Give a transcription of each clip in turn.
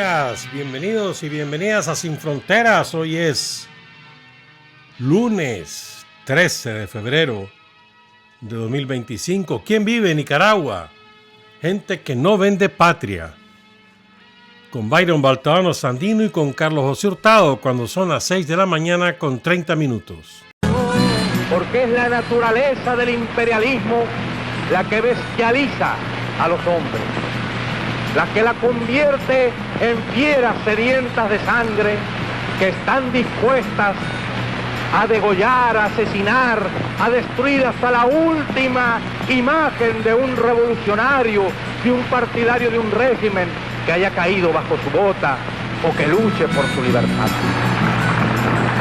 buenas, bienvenidos y bienvenidas a Sin Fronteras. Hoy es lunes 13 de febrero de 2025. ¿Quién vive en Nicaragua? Gente que no vende patria. Con Byron Baltodano Sandino y con Carlos José Hurtado cuando son las 6 de la mañana con 30 minutos. Porque es la naturaleza del imperialismo la que bestializa a los hombres, la que la convierte en fieras sedientas de sangre que están dispuestas a degollar, a asesinar, a destruir hasta la última imagen de un revolucionario, de un partidario de un régimen que haya caído bajo su bota o que luche por su libertad.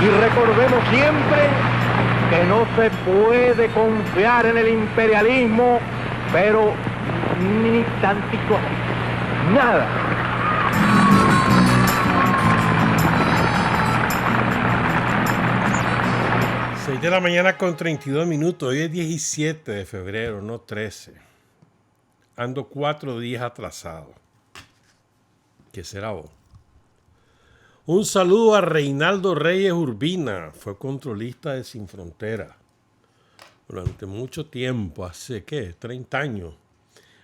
Y recordemos siempre que no se puede confiar en el imperialismo, pero ni tantito así, nada. Seis de la mañana con 32 minutos. Hoy es 17 de febrero, no 13. Ando 4 días atrasado. ¿Qué será vos? Un saludo a Reinaldo Reyes Urbina. Fue controlista de Sin Frontera durante mucho tiempo, hace, ¿qué? 30 años.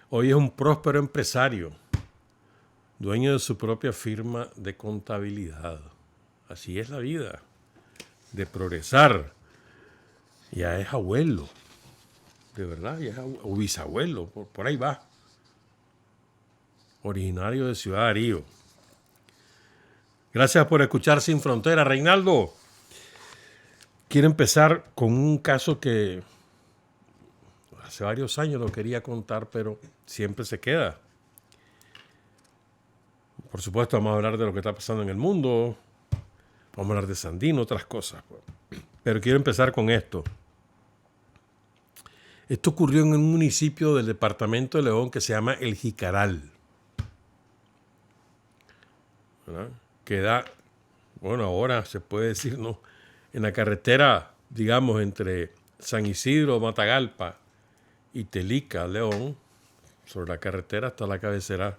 Hoy es un próspero empresario, dueño de su propia firma de contabilidad. Así es la vida, de progresar. Ya es abuelo, de verdad, ya es o bisabuelo, por ahí va. Originario de Ciudad Darío. Gracias por escuchar Sin Frontera, Reinaldo. Quiero empezar con un caso que hace varios años lo quería contar, pero siempre se queda. Por supuesto, vamos a hablar de lo que está pasando en el mundo. Vamos a hablar de Sandino, otras cosas. Pero quiero empezar con esto. Esto ocurrió en un municipio del departamento de León que se llama El Jicaral. ¿Verdad? Queda, bueno, ahora se puede decir, ¿no? En la carretera, digamos, entre San Isidro, Matagalpa y Telica, León, sobre la carretera está la cabecera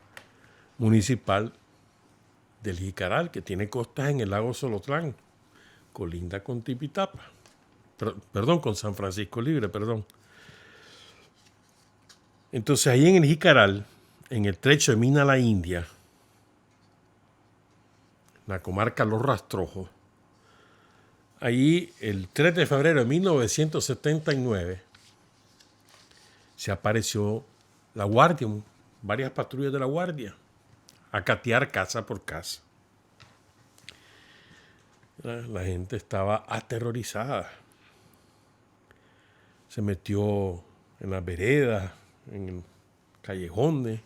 municipal del Jicaral, que tiene costas en el lago Solotlán, colinda con Tipitapa, perdón, con San Francisco Libre, perdón. Entonces ahí en el Jicaral, en el trecho de Mina la India, la comarca Los Rastrojos, ahí el 3 de febrero de 1979 se apareció la Guardia, varias patrullas de la Guardia, a catear casa por casa. La gente estaba aterrorizada. Se metió en las veredas, en callejones.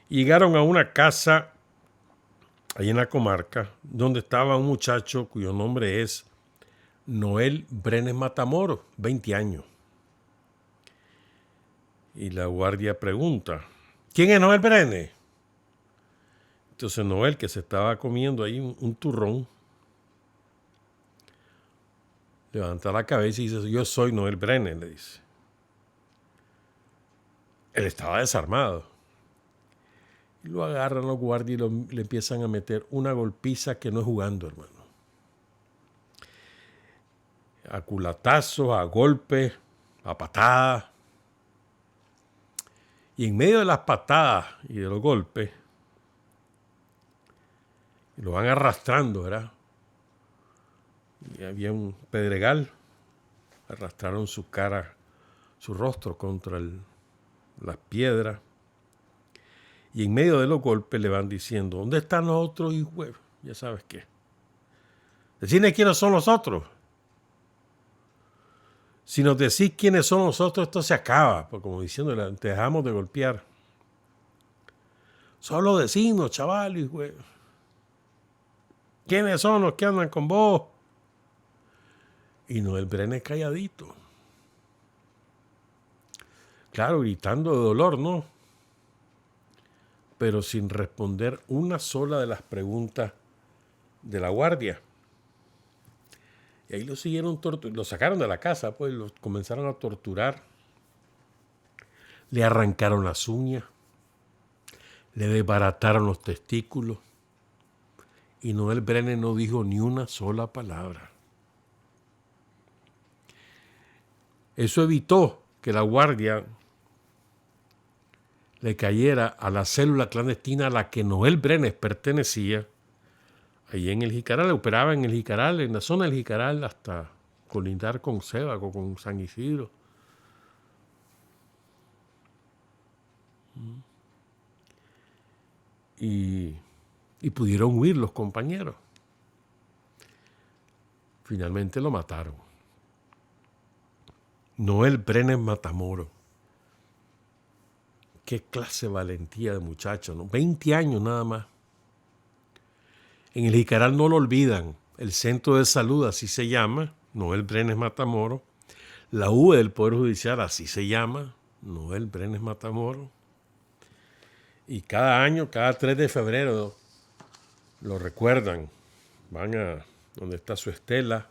Y llegaron a una casa ahí en la comarca, donde estaba un muchacho cuyo nombre es Noel Brenes Matamoros, 20 años. Y la guardia pregunta, ¿quién es Noel Brenes? Entonces Noel, que se estaba comiendo ahí un turrón, levanta la cabeza y dice, yo soy Noel Brenes, le dice. Él estaba desarmado. Y lo agarran los guardias y le empiezan a meter una golpiza que no es jugando, hermano. A culatazos, a golpes, a patadas. Y en medio de las patadas y de los golpes, lo van arrastrando, ¿verdad? Y había un pedregal. Arrastraron su cara, su rostro contra las piedras. Y en medio de los golpes le van diciendo, ¿dónde están los otros hijos? Ya sabes qué. Decime quiénes son los otros. Si nos decís quiénes son los otros, esto se acaba. Pues como diciendo, te dejamos de golpear. Solo decinos, chaval, hijo. ¿Quiénes son los que andan con vos? Y Noel Brenes calladito. Claro, gritando de dolor, ¿no? Pero sin responder una sola de las preguntas de la guardia. Y ahí lo siguieron lo sacaron de la casa, pues lo comenzaron a torturar. Le arrancaron las uñas, le desbarataron los testículos y Noel Brenner no dijo ni una sola palabra. Eso evitó que la guardia le cayera a la célula clandestina a la que Noel Brenner pertenecía, allí en el Jicaral. Operaba en el Jicaral, en la zona del Jicaral, hasta colindar con Sébago, con San Isidro. Y pudieron huir los compañeros. Finalmente lo mataron. Noel Brenner Matamoro. Qué clase de valentía de muchacho, ¿no? 20 años nada más. En el Jicaral no lo olvidan. El Centro de Salud, así se llama, Noel Brenner Matamoro. La U del Poder Judicial, así se llama, Noel Brenner Matamoro. Y cada año, cada 3 de febrero, lo recuerdan. Van a donde está su estela.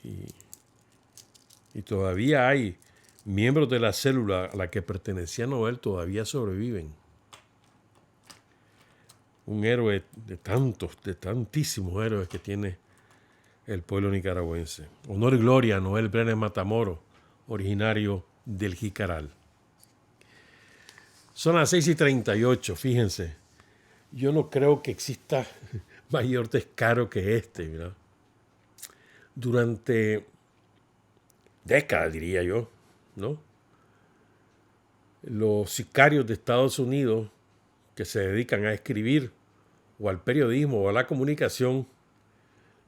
Y todavía hay miembros de la célula a la que pertenecía Noel, todavía sobreviven. Un héroe de tantísimos héroes que tiene el pueblo nicaragüense. Honor y gloria a Noel Brenner Matamoro, originario del Jicaral. Son las 6:38, fíjense. Yo no creo que exista mayor descaro que este, ¿verdad? Durante décadas, diría yo, ¿no? Los sicarios de Estados Unidos que se dedican a escribir o al periodismo o a la comunicación,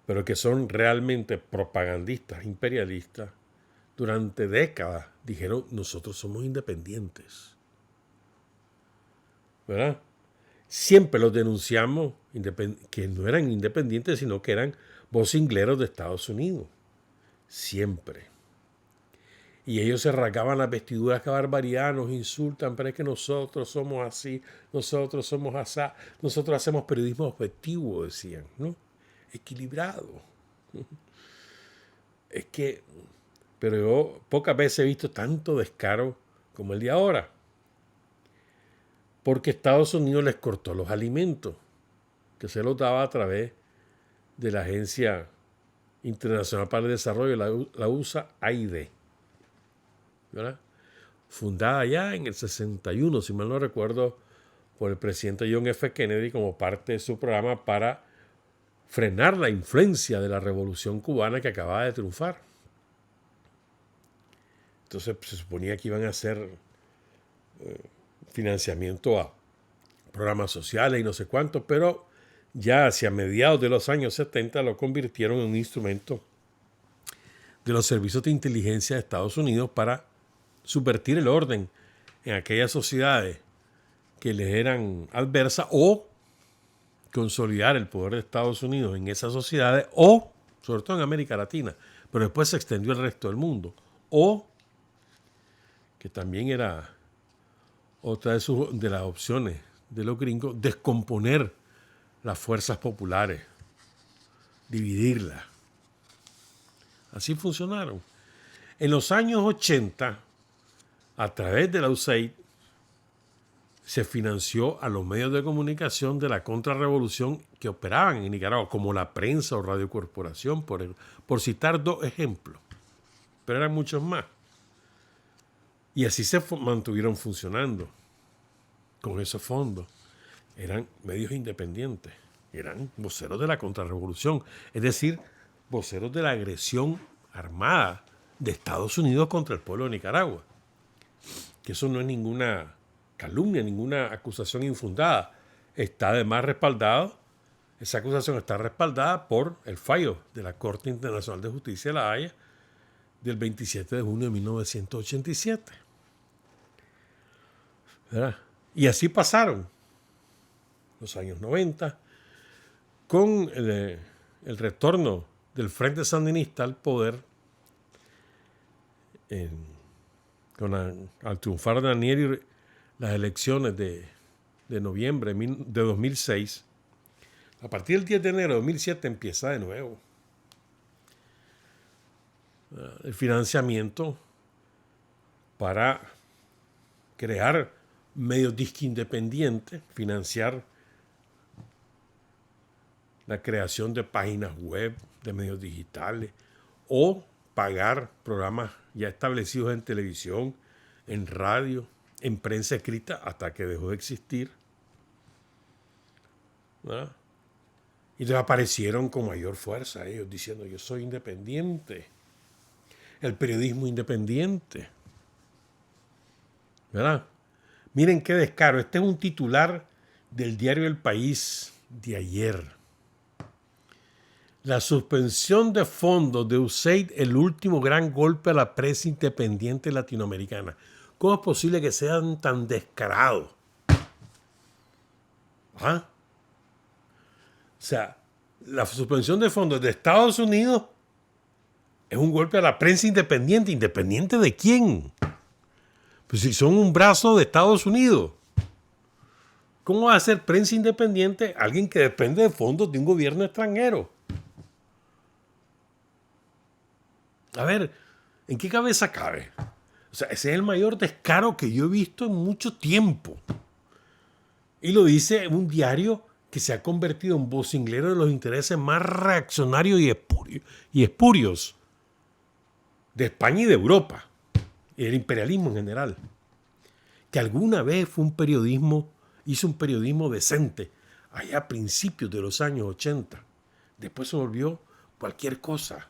pero que son realmente propagandistas, imperialistas, durante décadas dijeron, nosotros somos independientes. ¿Verdad? Siempre los denunciamos que no eran independientes, sino que eran vocingleros de Estados Unidos. Siempre. Y ellos se rasgaban las vestiduras, qué barbaridad, nos insultan, pero es que nosotros somos así, nosotros somos asá, nosotros hacemos periodismo objetivo, decían, ¿no? Equilibrado. Es que, pero yo pocas veces he visto tanto descaro como el de ahora. Porque Estados Unidos les cortó los alimentos, que se los daba a través de la Agencia Internacional para el Desarrollo, la USAID. ¿Verdad? Fundada ya en el 61, si mal no recuerdo, por el presidente John F. Kennedy como parte de su programa para frenar la influencia de la revolución cubana que acababa de triunfar. Entonces se suponía que iban a hacer financiamiento a programas sociales y no sé cuánto, pero ya hacia mediados de los años 70 lo convirtieron en un instrumento de los servicios de inteligencia de Estados Unidos para subvertir el orden en aquellas sociedades que les eran adversas o consolidar el poder de Estados Unidos en esas sociedades o, sobre todo en América Latina, pero después se extendió al resto del mundo, o que también era otra de las opciones de los gringos, descomponer las fuerzas populares, dividirlas. Así funcionaron. En los años 80, a través de la USAID, se financió a los medios de comunicación de la contrarrevolución que operaban en Nicaragua, como la prensa o Radio Corporación, por citar 2 ejemplos. Pero eran muchos más. Y así se mantuvieron funcionando con esos fondos. Eran medios independientes, eran voceros de la contrarrevolución, es decir, voceros de la agresión armada de Estados Unidos contra el pueblo de Nicaragua. Que eso no es ninguna calumnia, ninguna acusación infundada. Está además respaldado, esa acusación está respaldada por el fallo de la Corte Internacional de Justicia de La Haya del 27 de junio de 1987. ¿Verdad? Y así pasaron los años 90 con el retorno del Frente Sandinista al poder al triunfar Daniel y las elecciones de noviembre de 2006. A partir del 10 de enero de 2007 empieza de nuevo el financiamiento para crear medios disque independientes, financiar la creación de páginas web, de medios digitales, o pagar programas ya establecidos en televisión, en radio, en prensa escrita, hasta que dejó de existir, ¿verdad? Y entonces aparecieron con mayor fuerza ellos diciendo: yo soy independiente, el periodismo independiente, ¿verdad? Miren qué descaro. Este es un titular del diario El País de ayer. La suspensión de fondos de USAID, el último gran golpe a la prensa independiente latinoamericana. ¿Cómo es posible que sean tan descarados? ¿Ah? O sea, la suspensión de fondos de Estados Unidos es un golpe a la prensa independiente. ¿Independiente de quién? Pues si son un brazo de Estados Unidos. ¿Cómo va a ser prensa independiente alguien que depende de fondos de un gobierno extranjero? A ver, ¿en qué cabeza cabe? O sea, ese es el mayor descaro que yo he visto en mucho tiempo. Y lo dice un diario que se ha convertido en vocinglero de los intereses más reaccionarios y espurios de España y de Europa, y del imperialismo en general. Que alguna vez hizo un periodismo decente, allá a principios de los años 80. Después se volvió cualquier cosa.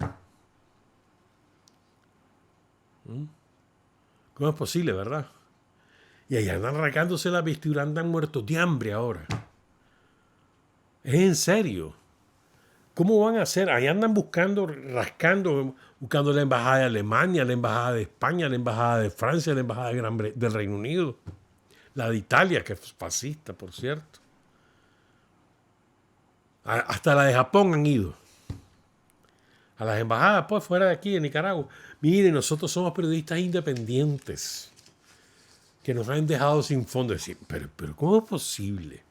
¿Cómo es posible, verdad? Y allá andan rasgándose la vestidura, andan muertos de hambre ahora. Es en serio. ¿Cómo van a hacer? Allá andan buscando la embajada de Alemania, la embajada de España, la embajada de Francia, la embajada del Reino Unido, la de Italia, que es fascista, por cierto. Hasta la de Japón han ido. A las embajadas, pues, fuera de aquí, de Nicaragua. Miren, nosotros somos periodistas independientes que nos han dejado sin fondo. Decir, pero ¿cómo es posible?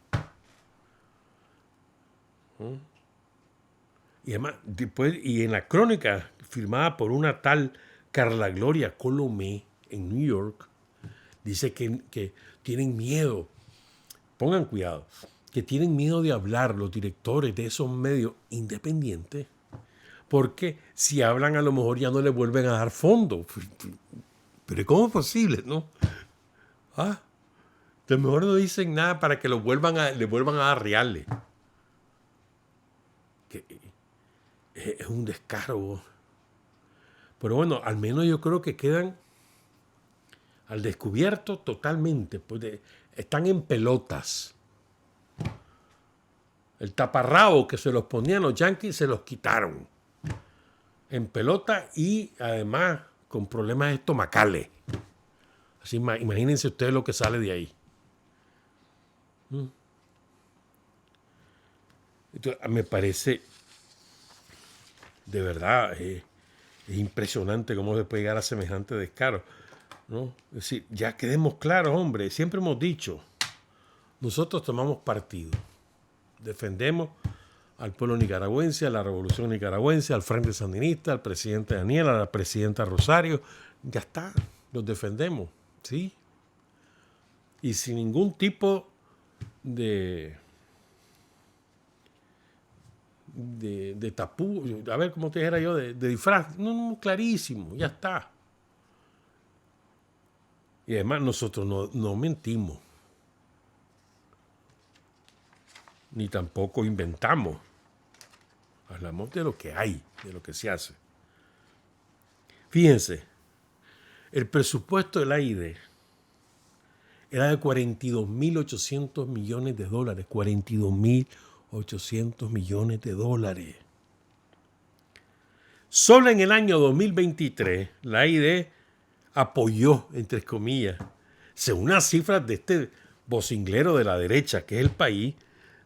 Y además, después, y en la crónica firmada por una tal Carla Gloria Colomé en New York, dice que tienen miedo. Pongan cuidado. Que tienen miedo de hablar los directores de esos medios independientes, porque si hablan a lo mejor ya no le vuelven a dar fondos. Pero ¿cómo es posible, no? A lo mejor no dicen nada para que le vuelvan a dar reales. Es un descaro. Pero bueno, al menos yo creo que quedan al descubierto totalmente. Pues están en pelotas. El taparrabo que se los ponían los yanquis se los quitaron. En pelota y además con problemas estomacales. Así imagínense ustedes lo que sale de ahí. Entonces, me parece de verdad es impresionante cómo se puede llegar a semejante descaro, ¿no? Es decir, ya quedemos claros, hombre. Siempre hemos dicho, nosotros tomamos partido, defendemos al pueblo nicaragüense, a la revolución nicaragüense, al Frente Sandinista, al presidente Daniel, a la presidenta Rosario. Ya está, los defendemos, ¿sí? Y sin ningún tipo de tapú, a ver cómo te dijera yo, de disfraz. No, clarísimo, ya está. Y además nosotros no mentimos, ni tampoco inventamos. Hablamos de lo que hay, de lo que se hace. Fíjense, el presupuesto de la AID era de $42.800 millones. $42.800 millones. Solo en el año 2023, la AID apoyó, entre comillas, según las cifras de este vocinglero de la derecha, que es El País,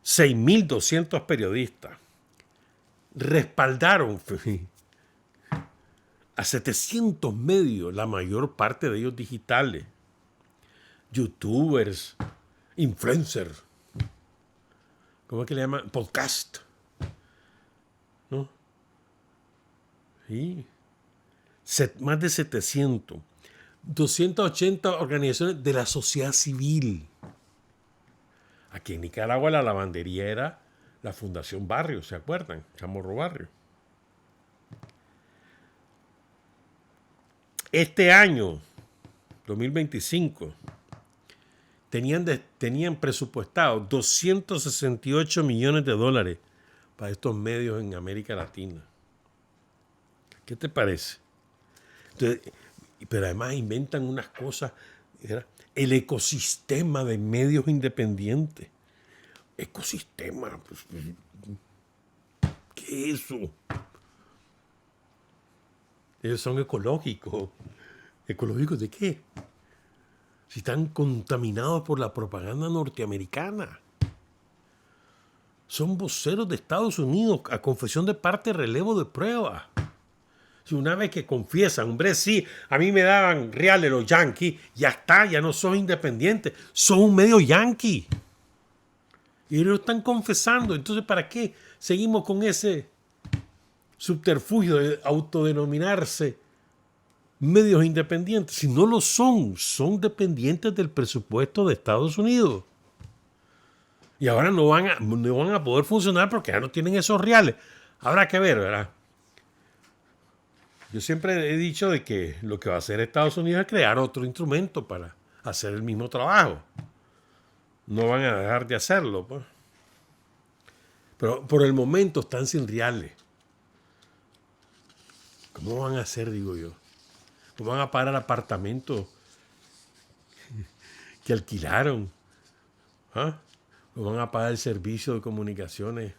6.200 periodistas. Respaldaron a 700 medios, la mayor parte de ellos digitales, youtubers, influencers, ¿cómo es que le llaman? Podcast, ¿no? Sí. Más de 700. 280 organizaciones de la sociedad civil. Aquí en Nicaragua la lavandería era la Fundación Barrio, ¿se acuerdan? Chamorro Barrio. Este año, 2025, tenían presupuestado 268 millones de dólares para estos medios en América Latina. ¿Qué te parece? Entonces, pero además inventan unas cosas, ¿verdad? El ecosistema de medios independientes. Ecosistema, pues, ¿qué es eso? Ellos son ecológicos. ¿Ecológicos de qué? Si están contaminados por la propaganda norteamericana. Son voceros de Estados Unidos a confesión de parte, relevo de prueba. Si una vez que confiesan, hombre, sí, a mí me daban reales los yanquis, ya está, ya no son independientes, son un medio yanqui. Y ellos lo están confesando. Entonces, ¿para qué seguimos con ese subterfugio de autodenominarse medios independientes? Si no lo son, son dependientes del presupuesto de Estados Unidos. Y ahora no van a poder funcionar porque ya no tienen esos reales. Habrá que ver, ¿verdad? Yo siempre he dicho de que lo que va a hacer Estados Unidos es crear otro instrumento para hacer el mismo trabajo. No van a dejar de hacerlo, pues. Pero por el momento están sin reales. ¿Cómo van a hacer, digo yo? ¿Cómo van a pagar apartamentos que alquilaron? ¿Ah? ¿Cómo van a pagar el servicio de comunicaciones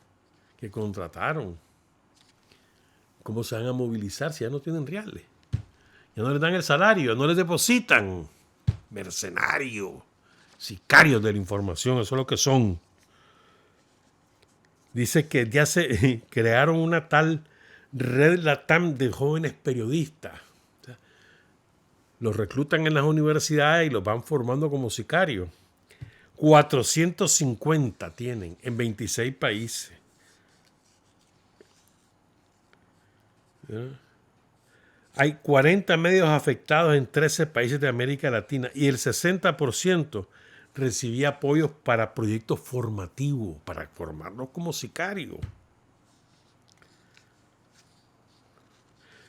que contrataron? ¿Cómo se van a movilizar si ya no tienen reales? Ya no les dan el salario, ya no les depositan. Mercenarios, sicarios de la información, eso es lo que son. Dice que ya se crearon una tal red LATAM de jóvenes periodistas. O sea, los reclutan en las universidades y los van formando como sicarios. 450 tienen en 26 países. Hay 40 medios afectados en 13 países de América Latina y el 60% recibía apoyos para proyectos formativos, para formarlos como sicarios.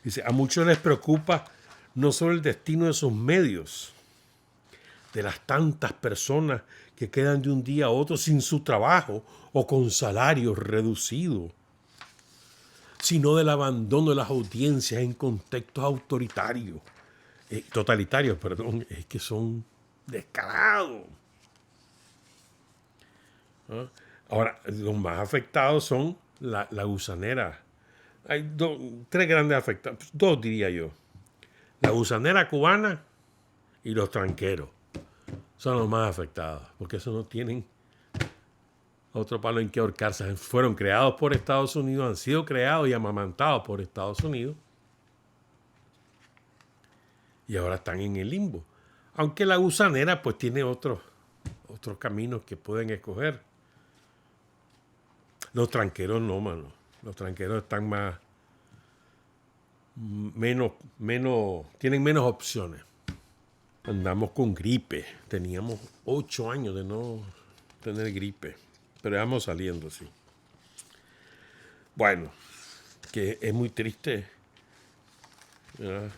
Dice, a muchos les preocupa no solo el destino de sus medios, de las tantas personas que quedan de un día a otro sin su trabajo o con salarios reducidos, sino del abandono de las audiencias en contextos totalitarios, es que son descarados. ¿Ah? Ahora, los más afectados son la gusanera. Hay tres grandes afectados, dos diría yo. La gusanera cubana y los tranqueros son los más afectados, porque esos no tienen otro palo en que ahorcarse. Fueron creados por Estados Unidos, han sido creados y amamantados por Estados Unidos y ahora están en el limbo. Aunque la gusanera pues tiene otros caminos que pueden escoger. Los tranqueros no, mano. Los tranqueros están tienen menos opciones. Andamos con gripe. Teníamos 8 años de no tener gripe. Pero vamos saliendo, sí. Bueno, que es muy triste, ¿verdad?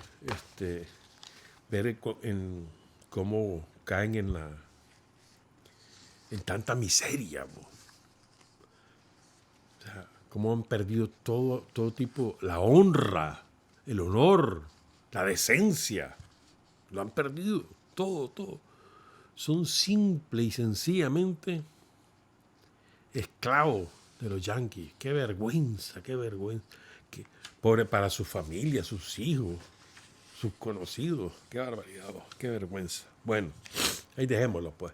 Ver cómo caen en tanta miseria. O sea, cómo han perdido todo tipo, la honra, el honor, la decencia. Lo han perdido, todo. Son simple y sencillamente esclavos de los yanquis. Qué vergüenza. Pobre para su familia, sus hijos, sus conocidos. Qué barbaridad, qué vergüenza. Bueno, ahí dejémoslo pues.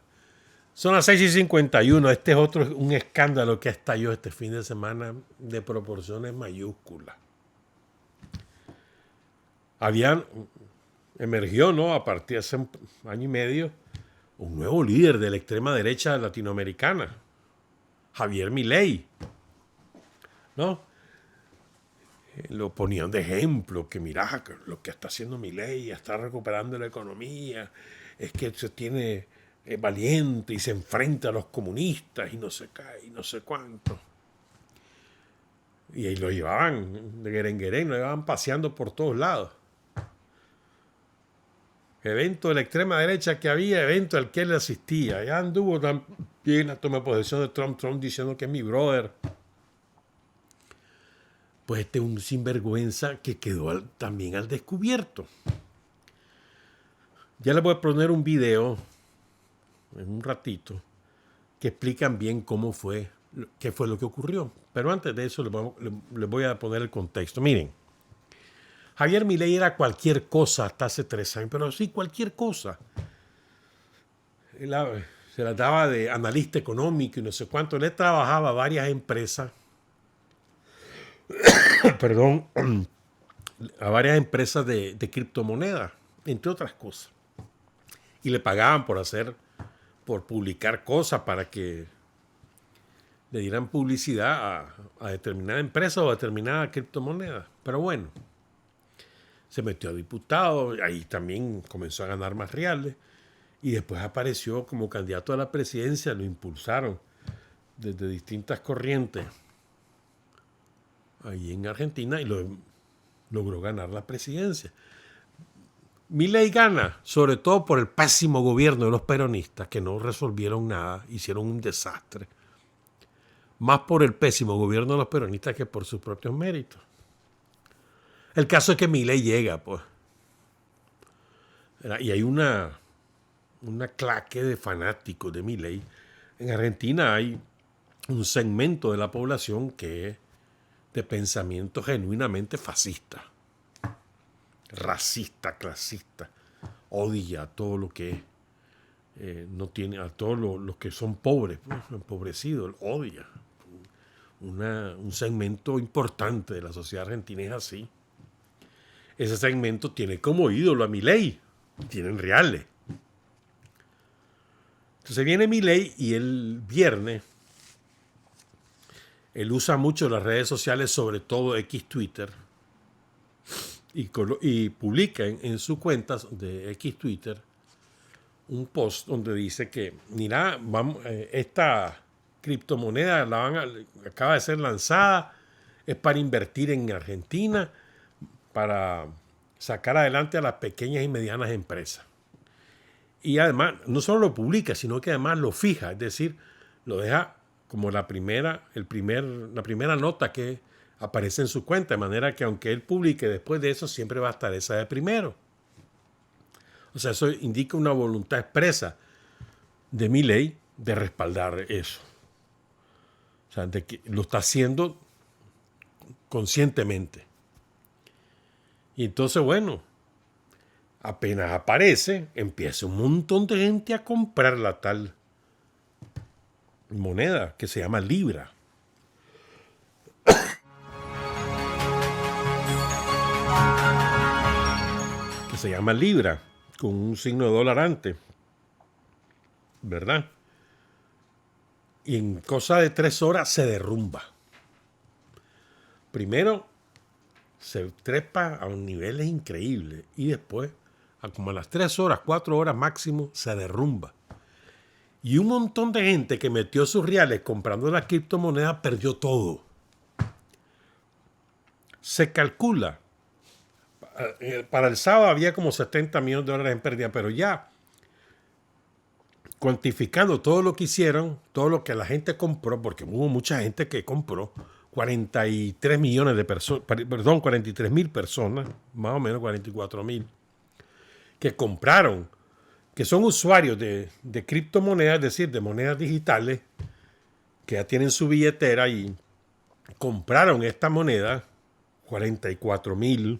Son las 6:51. Este es un escándalo que estalló este fin de semana de proporciones mayúsculas. Emergió, ¿no? A partir de hace un año y medio, un nuevo líder de la extrema derecha latinoamericana, Javier Milei, ¿no? lo ponían de ejemplo, que mirá, lo que está haciendo Milei, está recuperando la economía, es que se tiene valiente y se enfrenta a los comunistas y no se cae y no sé cuánto. Y ahí lo llevaban de Guerenguerén, lo llevaban paseando por todos lados. Evento de la extrema derecha que había, evento al que él asistía. Ya anduvo también la toma de posesión de Trump diciendo que es mi brother. Pues este es un sinvergüenza que quedó también al descubierto. Ya les voy a poner un video en un ratito que explican bien cómo fue, qué fue lo que ocurrió. Pero antes de eso les voy a poner el contexto. Miren, Javier Milei era cualquier cosa hasta hace 3 años, pero sí, cualquier cosa. Se la daba de analista económico y no sé cuánto. Él trabajaba a varias empresas, perdón, a varias empresas de criptomonedas, entre otras cosas. Y le pagaban por publicar cosas para que le dieran publicidad a determinada empresa o a determinada criptomoneda. Pero bueno, se metió a diputado, ahí también comenzó a ganar más reales y después apareció como candidato a la presidencia, lo impulsaron desde distintas corrientes ahí en Argentina y logró ganar la presidencia. Milei gana, sobre todo por el pésimo gobierno de los peronistas, que no resolvieron nada, hicieron un desastre. Más por el pésimo gobierno de los peronistas que por sus propios méritos. El caso es que Milei llega, pues. Y hay una claque de fanáticos de Milei. En Argentina hay un segmento de la población que es de pensamiento genuinamente fascista, racista, clasista, odia a todo lo que no tiene, a todos los que son pobres, pues, empobrecidos, odia. Un segmento importante de la sociedad argentina es así. Ese segmento tiene como ídolo a Milei, tienen reales. Entonces viene Milei y el viernes él usa mucho las redes sociales, sobre todo X Twitter, y publica en su cuenta de X Twitter un post donde dice que, mira, esta criptomoneda acaba de ser lanzada, es para invertir en Argentina, para sacar adelante a las pequeñas y medianas empresas. Y además, no solo lo publica, sino que además lo fija, es decir, lo deja como la primera nota que aparece en su cuenta, de manera que aunque él publique después de eso, siempre va a estar esa de primero. O sea, eso indica una voluntad expresa de Milei de respaldar eso. O sea, de que lo está haciendo conscientemente. Y entonces, bueno, apenas aparece, empieza un montón de gente a comprar la tal moneda que se llama Libra. Que se llama Libra, con un signo de dólar antes, ¿verdad? Y en cosa de 3 horas se derrumba. Primero se trepa a niveles increíbles y después, como a las 3 horas, 4 horas máximo, se derrumba. Y un montón de gente que metió sus reales comprando la criptomoneda perdió todo. Se calcula, para el sábado había como $70 millones en pérdida, pero ya cuantificando todo lo que hicieron, todo lo que la gente compró, porque hubo mucha gente que compró, 43 millones de personas, perdón, 43,000 personas, más o menos 44,000, que compraron, que son usuarios de criptomonedas, es decir, de monedas digitales, que ya tienen su billetera y compraron esta moneda, 44,000,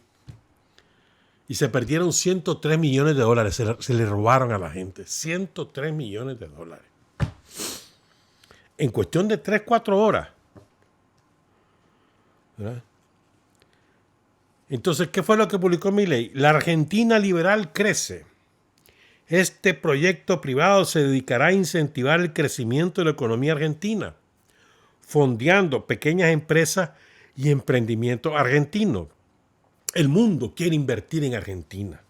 y se perdieron 103 millones de dólares, se le robaron a la gente, 103 millones de dólares. En cuestión de 3-4 horas. ¿Verdad? Entonces, ¿qué fue lo que publicó Milei? La Argentina liberal crece. Este proyecto privado se dedicará a incentivar el crecimiento de la economía argentina, fondeando pequeñas empresas y emprendimiento argentino. El mundo quiere invertir en Argentina.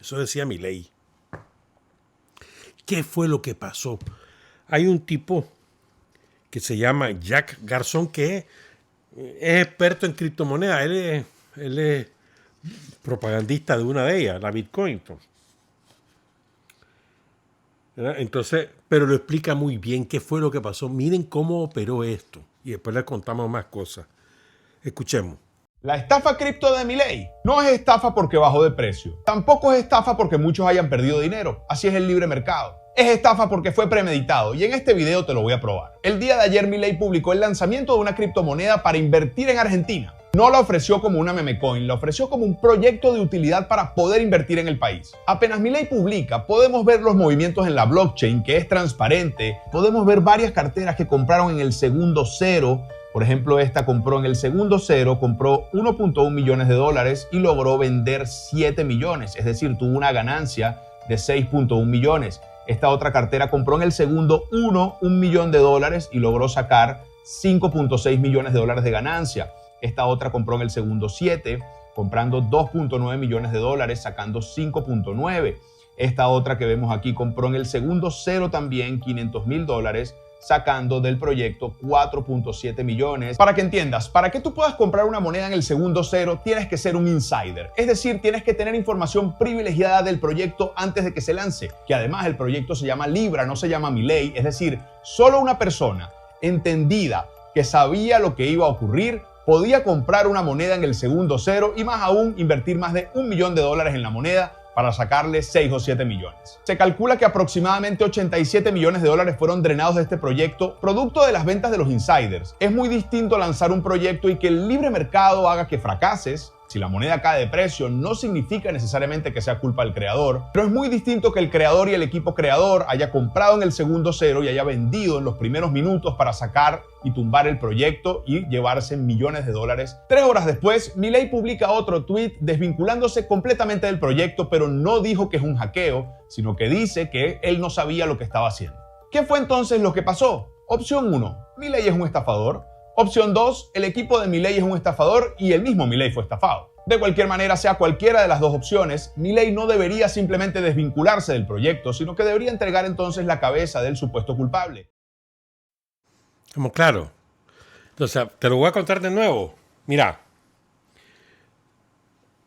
Eso decía Milei. ¿Qué fue lo que pasó? Hay un tipo que se llama Jack Garzón que es experto en criptomonedas. Él es propagandista de una de ellas, la Bitcoin. Entonces, pero lo explica muy bien qué fue lo que pasó. Miren cómo operó esto. Y después les contamos más cosas. Escuchemos. La estafa cripto de Milei no es estafa porque bajó de precio. Tampoco es estafa porque muchos hayan perdido dinero. Así es el libre mercado. Es estafa porque fue premeditado y en este video te lo voy a probar. El día de ayer Milei publicó el lanzamiento de una criptomoneda para invertir en Argentina. No la ofreció como una meme coin, la ofreció como un proyecto de utilidad para poder invertir en el país. Apenas Milei publica, podemos ver los movimientos en la blockchain, que es transparente. Podemos ver varias carteras que compraron en el segundo cero. Por ejemplo, esta compró en el segundo cero, compró 1.1 millones de dólares y logró vender 7 millones. Es decir, tuvo una ganancia de 6.1 millones. Esta otra cartera compró en el segundo 1 millón de dólares y logró sacar 5.6 millones de dólares de ganancia. Esta otra compró en el segundo 7, comprando 2.9 millones de dólares, sacando 5.9. Esta otra que vemos aquí compró en el segundo 0 también 500 mil dólares, sacando del proyecto 4.7 millones. Para que entiendas, para que tú puedas comprar una moneda en el segundo 0, tienes que ser un insider. Es decir, tienes que tener información privilegiada del proyecto antes de que se lance. Que además el proyecto se llama Libra, no se llama Milei. Es decir, solo una persona entendida que sabía lo que iba a ocurrir podía comprar una moneda en el segundo 0 y más aún invertir más de $1 millón en la moneda para sacarle 6 o 7 millones. Se calcula que aproximadamente 87 millones de dólares fueron drenados de este proyecto producto de las ventas de los insiders. Es muy distinto lanzar un proyecto y que el libre mercado haga que fracases. Si la moneda cae de precio, no significa necesariamente que sea culpa del creador, pero es muy distinto que el creador y el equipo creador haya comprado en el segundo 0 y haya vendido en los primeros minutos para sacar y tumbar el proyecto y llevarse millones de dólares. 3 horas después, Milei publica otro tweet desvinculándose completamente del proyecto, pero no dijo que es un hackeo, sino que dice que él no sabía lo que estaba haciendo. ¿Qué fue entonces lo que pasó? Opción 1. Milei es un estafador. Opción 2, el equipo de Milei es un estafador y el mismo Milei fue estafado. De cualquier manera, sea cualquiera de las dos opciones, Milei no debería simplemente desvincularse del proyecto, sino que debería entregar entonces la cabeza del supuesto culpable. Como claro. Entonces, te lo voy a contar de nuevo. Mira,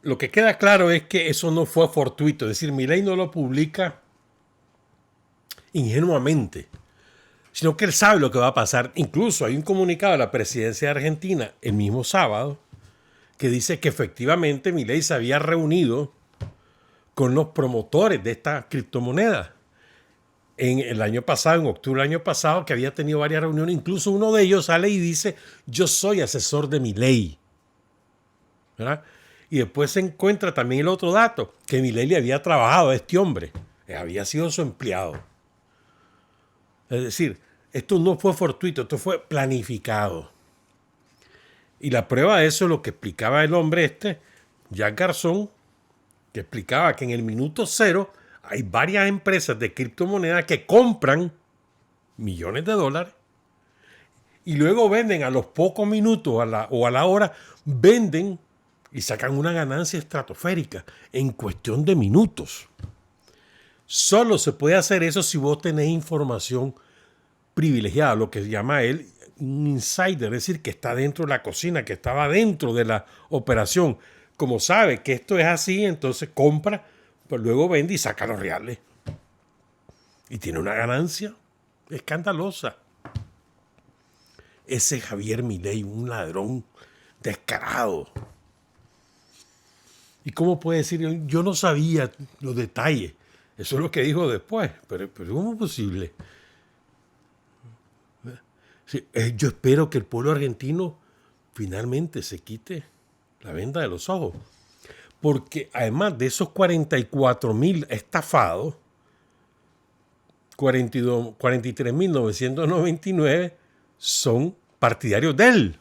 lo que queda claro es que eso no fue fortuito. Es decir, Milei no lo publica ingenuamente, sino que él sabe lo que va a pasar. Incluso hay un comunicado de la presidencia de Argentina el mismo sábado que dice que efectivamente Milei se había reunido con los promotores de esta criptomoneda en el año pasado, en octubre del año pasado, que había tenido varias reuniones. Incluso uno de ellos sale y dice: yo soy asesor de Milei, ¿verdad? Y después se encuentra también el otro dato, que Milei le había trabajado a este hombre, había sido su empleado. Es decir, esto no fue fortuito, esto fue planificado. Y la prueba de eso es lo que explicaba el hombre Jack Garzón, que explicaba que en el minuto 0 hay varias empresas de criptomonedas que compran millones de dólares y luego venden a los pocos minutos o a la hora, venden y sacan una ganancia estratosférica en cuestión de minutos. Solo se puede hacer eso si vos tenés información privilegiada, lo que llama él un insider, es decir, que está dentro de la cocina, que estaba dentro de la operación. Como sabe que esto es así, entonces compra, pues luego vende y saca los reales. Y tiene una ganancia escandalosa. Ese Javier Milei, un ladrón descarado. ¿Y cómo puede decir? Yo no sabía los detalles. Eso es lo que dijo después. Pero ¿cómo es posible? Sí, yo espero que el pueblo argentino finalmente se quite la venda de los ojos. Porque además de esos 44.000 estafados, 43.999 son partidarios de él,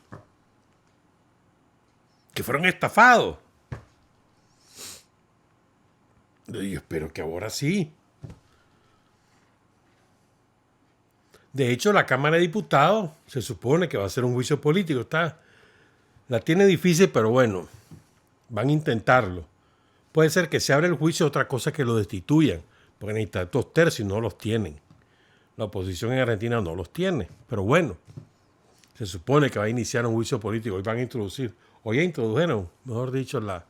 que fueron estafados. Yo espero que ahora sí. De hecho, la Cámara de Diputados se supone que va a hacer un juicio político. Está La tiene difícil, pero bueno, van a intentarlo. Puede ser que se abra el juicio, otra cosa que lo destituyan, porque necesitan 2/3 y no los tienen. La oposición en Argentina no los tiene, pero bueno, se supone que va a iniciar un juicio político. Hoy van a introducir, hoy ya introdujeron, mejor dicho, la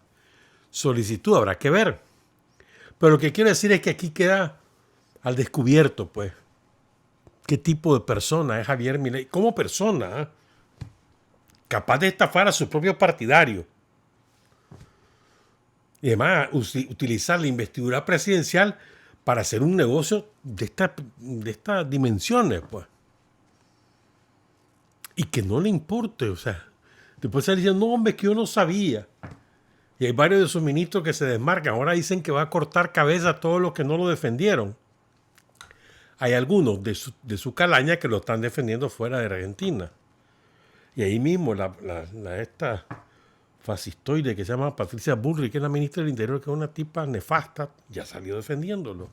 solicitud, habrá que ver. Pero lo que quiero decir es que aquí queda al descubierto, pues, qué tipo de persona es Javier Milei, como persona, ¿eh? Capaz de estafar a su propio partidario. Y además utilizar la investidura presidencial para hacer un negocio de estas dimensiones, pues. Y que no le importe, o sea, después se dicen, no, hombre, que yo no sabía. Y hay varios de sus ministros que se desmarcan. Ahora dicen que va a cortar cabeza a todos los que no lo defendieron. Hay algunos de su calaña que lo están defendiendo fuera de Argentina. Y ahí mismo esta fascistoide que se llama Patricia Bullrich, que es la ministra del Interior, que es una tipa nefasta, ya salió defendiéndolo.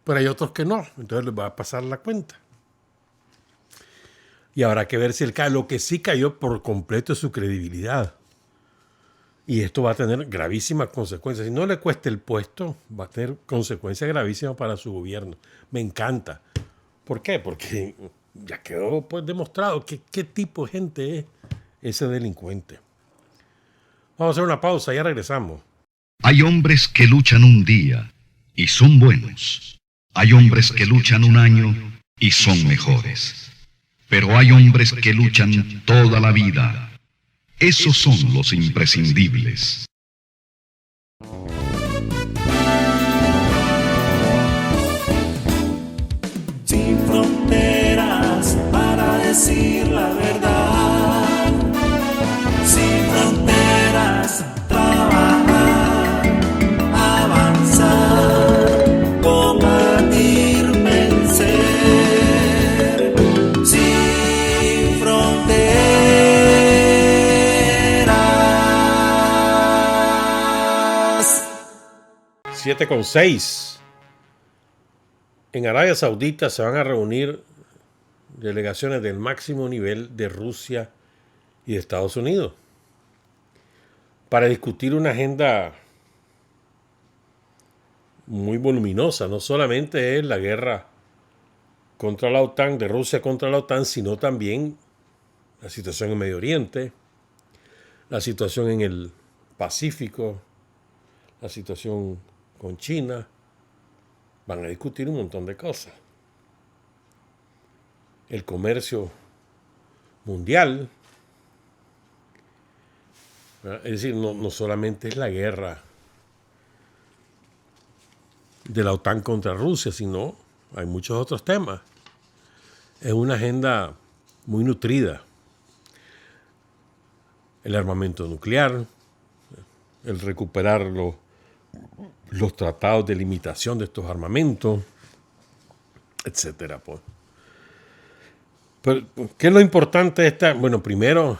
Pero hay otros que no, entonces les va a pasar la cuenta. Y habrá que ver si lo que sí cayó por completo es su credibilidad. Y esto va a tener gravísimas consecuencias. Si no le cuesta el puesto, va a tener consecuencias gravísimas para su gobierno. Me encanta. ¿Por qué? Porque ya quedó pues demostrado qué tipo de gente es ese delincuente. Vamos a hacer una pausa, ya regresamos. Hay hombres que luchan un día y son buenos. Hay hombres que luchan un año y son mejores. Pero hay hombres que luchan toda la vida. Esos son los imprescindibles. Sin fronteras para decir la verdad. Sin fronteras, trabajar, avanzar, combatir, vencer. Sin fronteras. 7:06. En Arabia Saudita se van a reunir delegaciones del máximo nivel de Rusia y de Estados Unidos para discutir una agenda muy voluminosa. No solamente es la guerra contra la OTAN, de Rusia contra la OTAN, sino también la situación en Medio Oriente, la situación en el Pacífico, la situación con China. Van a discutir un montón de cosas. El comercio mundial. Es decir, no solamente es la guerra de la OTAN contra Rusia, sino hay muchos otros temas. Es una agenda muy nutrida. El armamento nuclear, el recuperar los tratados de limitación de estos armamentos, etcétera, pues. Pero, ¿qué es lo importante de esta? Bueno, primero,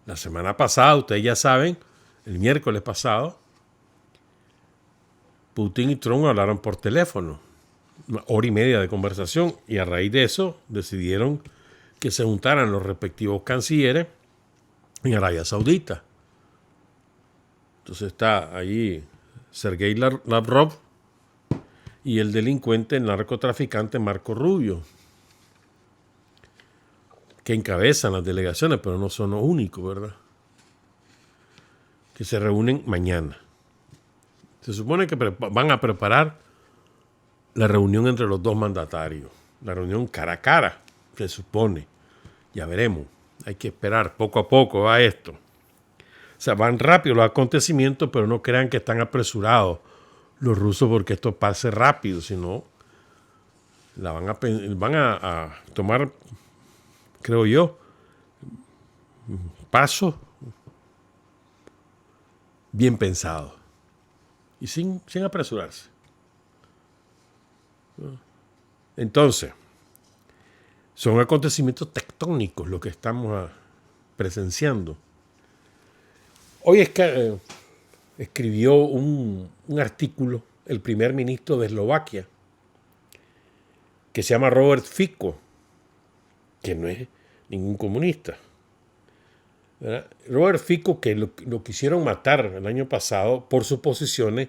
la semana pasada, ustedes ya saben, el miércoles pasado, Putin y Trump hablaron por teléfono, 1 hora y media de conversación, y a raíz de eso decidieron que se juntaran los respectivos cancilleres en Arabia Saudita. Entonces está ahí Sergei Lavrov y el delincuente narcotraficante Marco Rubio, que encabezan las delegaciones, pero no son los únicos, ¿verdad? Que se reúnen mañana. Se supone que van a preparar la reunión entre los dos mandatarios, la reunión cara a cara, se supone. Ya veremos, hay que esperar poco a poco a esto. O sea, van rápido los acontecimientos, pero no crean que están apresurados los rusos porque esto pase rápido, sino van a tomar, creo yo, pasos bien pensados y sin apresurarse. Entonces, son acontecimientos tectónicos lo que estamos presenciando. Hoy escribió un artículo el primer ministro de Eslovaquia, que se llama Robert Fico, que no es ningún comunista, ¿verdad? Robert Fico, que lo quisieron matar el año pasado por sus posiciones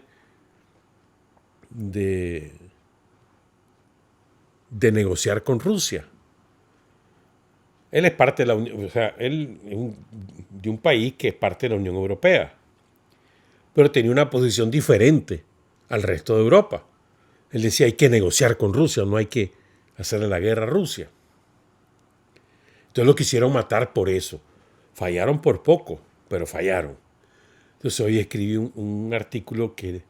de negociar con Rusia. Él es parte de la Unión, o sea, él es de un país que es parte de la Unión Europea, pero tenía una posición diferente al resto de Europa. Él decía, hay que negociar con Rusia, no hay que hacerle la guerra a Rusia. Entonces lo quisieron matar por eso. Fallaron por poco, pero fallaron. Entonces hoy escribí un artículo que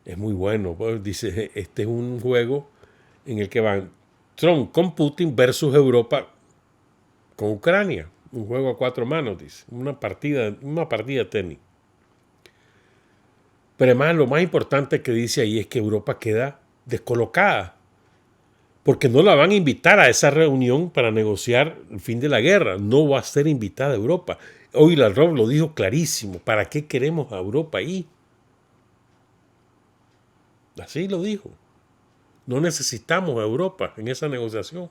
es muy bueno. Pues dice, este es un juego en el que van Trump con Putin versus Europa con Ucrania. Un juego a 4 manos, dice. Una partida de tenis. Pero además lo más importante que dice ahí es que Europa queda descolocada. Porque no la van a invitar a esa reunión para negociar el fin de la guerra. No va a ser invitada a Europa. Hoy Lavrov lo dijo clarísimo. ¿Para qué queremos a Europa ahí? Así lo dijo. No necesitamos a Europa en esa negociación.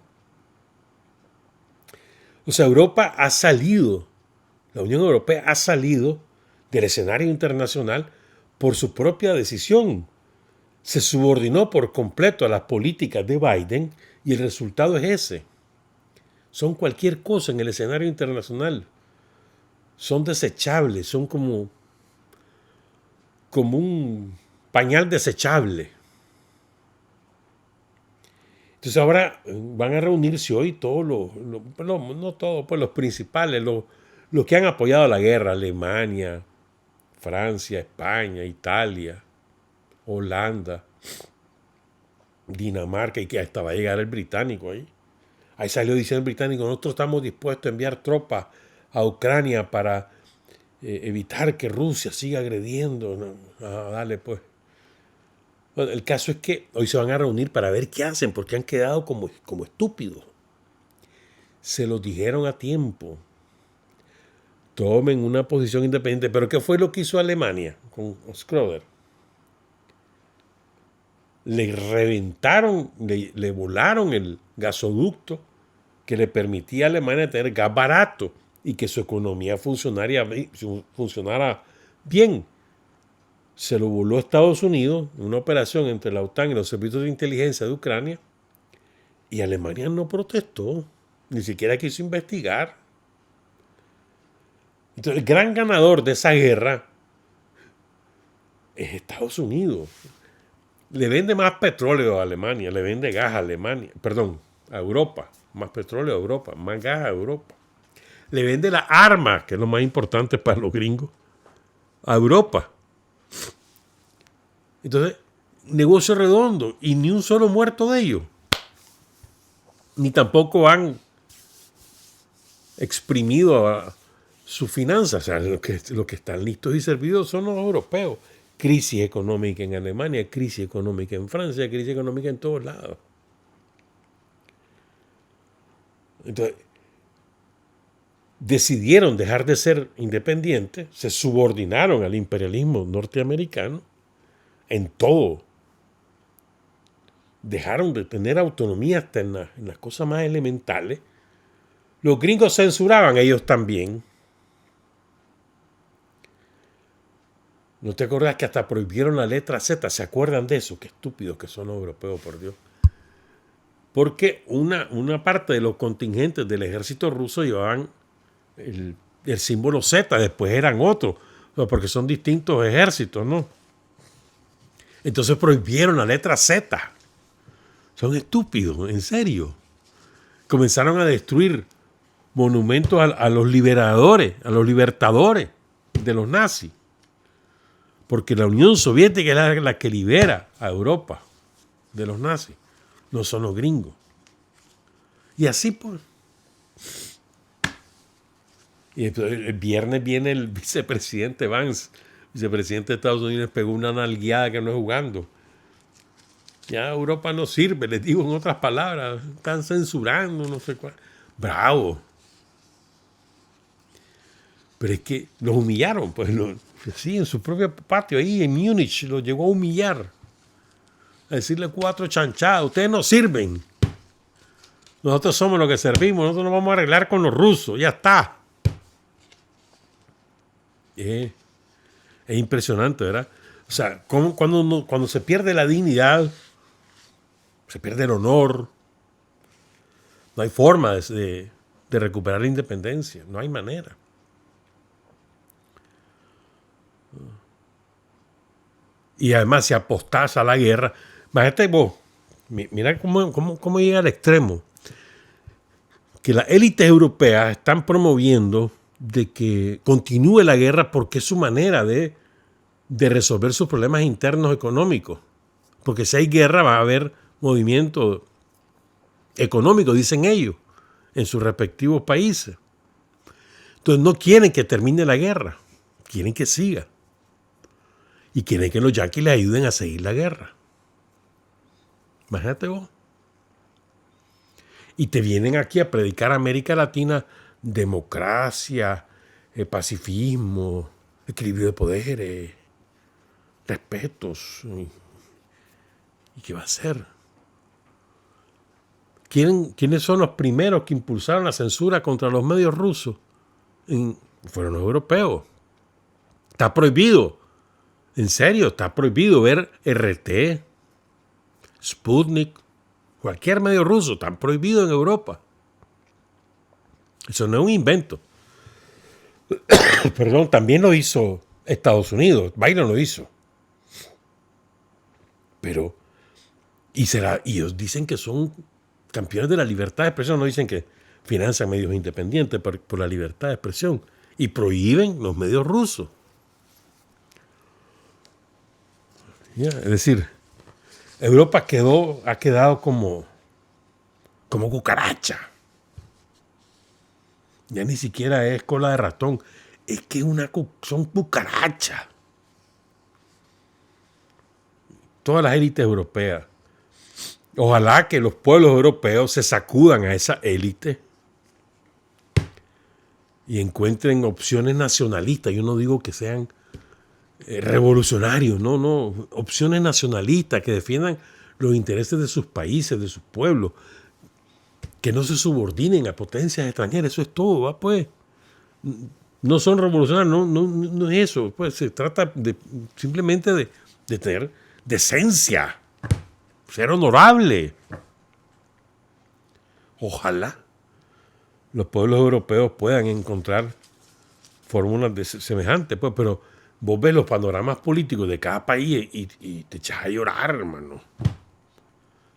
O sea, Europa ha salido, la Unión Europea ha salido del escenario internacional por su propia decisión. Se subordinó por completo a las políticas de Biden y el resultado es ese. Son cualquier cosa en el escenario internacional. Son desechables, son como un pañal desechable. Entonces ahora van a reunirse hoy todos no todos, pues los principales, los que han apoyado la guerra, Alemania, Francia, España, Italia, Holanda, Dinamarca, y que hasta va a llegar el británico ahí. Ahí salió diciendo el británico, nosotros estamos dispuestos a enviar tropas a Ucrania para evitar que Rusia siga agrediendo. No, dale pues. Bueno, el caso es que hoy se van a reunir para ver qué hacen, porque han quedado como estúpidos. Se los dijeron a tiempo. Tomen una posición independiente. Pero ¿qué fue lo que hizo Alemania con Schröder? Le reventaron, le volaron el gasoducto que le permitía a Alemania tener gas barato y que su economía funcionara bien. Se lo voló a Estados Unidos, una operación entre la OTAN y los servicios de inteligencia de Ucrania, y Alemania no protestó, ni siquiera quiso investigar. Entonces, el gran ganador de esa guerra es Estados Unidos. Le vende más petróleo a Alemania, le vende gas a Alemania, a Europa, más petróleo a Europa, más gas a Europa. Le vende las armas, que es lo más importante para los gringos, a Europa. Entonces, negocio redondo y ni un solo muerto de ellos. Ni tampoco han exprimido a sus finanzas. O sea, los que están listos y servidos son los europeos. Crisis económica en Alemania, crisis económica en Francia, crisis económica en todos lados. Entonces, decidieron dejar de ser independientes, se subordinaron al imperialismo norteamericano en todo. Dejaron de tener autonomía hasta en las cosas más elementales. Los gringos censuraban, ellos también. ¿No te acuerdas que hasta prohibieron la letra Z? ¿Se acuerdan de eso? Qué estúpidos que son los europeos, por Dios. Porque una parte de los contingentes del ejército ruso llevaban el símbolo Z, después eran otros, porque son distintos ejércitos, ¿no? Entonces prohibieron la letra Z. Son estúpidos, en serio. Comenzaron a destruir monumentos a los liberadores, a los libertadores de los nazis. Porque la Unión Soviética es la que libera a Europa de los nazis. No son los gringos. Y así pues. Y el viernes viene el vicepresidente Vance, vicepresidente de Estados Unidos, pegó una nalgueada que no es jugando. Ya Europa no sirve, les digo en otras palabras, están censurando, no sé cuál. Bravo. Pero es que los humillaron, pues sí, en su propio patio, ahí en Múnich, los llegó a humillar. A decirle 4 chanchadas, ustedes no sirven. Nosotros somos los que servimos, nosotros nos vamos a arreglar con los rusos, ya está. Es impresionante, ¿verdad? O sea, cuando se pierde la dignidad, se pierde el honor, no hay forma de recuperar la independencia, no hay manera. Y además, si apostás a la guerra, imagínate vos, mira cómo llega al extremo, que las élites europeas están promoviendo de que continúe la guerra porque es su manera de resolver sus problemas internos económicos. Porque si hay guerra va a haber movimiento económico, dicen ellos, en sus respectivos países. Entonces no quieren que termine la guerra, quieren que siga. Y quieren que los yanquis les ayuden a seguir la guerra. Imagínate vos. Y te vienen aquí a predicar a América Latina democracia, pacifismo, equilibrio de poderes, respetos. ¿Y qué va a hacer? ¿Quiénes son los primeros que impulsaron la censura contra los medios rusos? Fueron los europeos. Está prohibido. En serio, está prohibido ver RT, Sputnik, cualquier medio ruso. Está prohibido en Europa. Eso no es un invento. Perdón, también lo hizo Estados Unidos. Biden lo hizo. Pero, y ellos dicen que son campeones de la libertad de expresión. No dicen que financian medios independientes por la libertad de expresión. Y prohíben los medios rusos. Es decir, Europa ha quedado como cucaracha. Ya ni siquiera es cola de ratón. Es que son cucarachas. Todas las élites europeas. Ojalá que los pueblos europeos se sacudan a esa élite y encuentren opciones nacionalistas. Yo no digo que sean revolucionarios, no, opciones nacionalistas que defiendan los intereses de sus países, de sus pueblos, que no se subordinen a potencias extranjeras, eso es todo, ¿va? Pues no son revolucionarios, no es eso, pues se trata simplemente de tener decencia, ser honorable. Ojalá los pueblos europeos puedan encontrar fórmulas semejantes, pues, pero vos ves los panoramas políticos de cada país y te echas a llorar, hermano.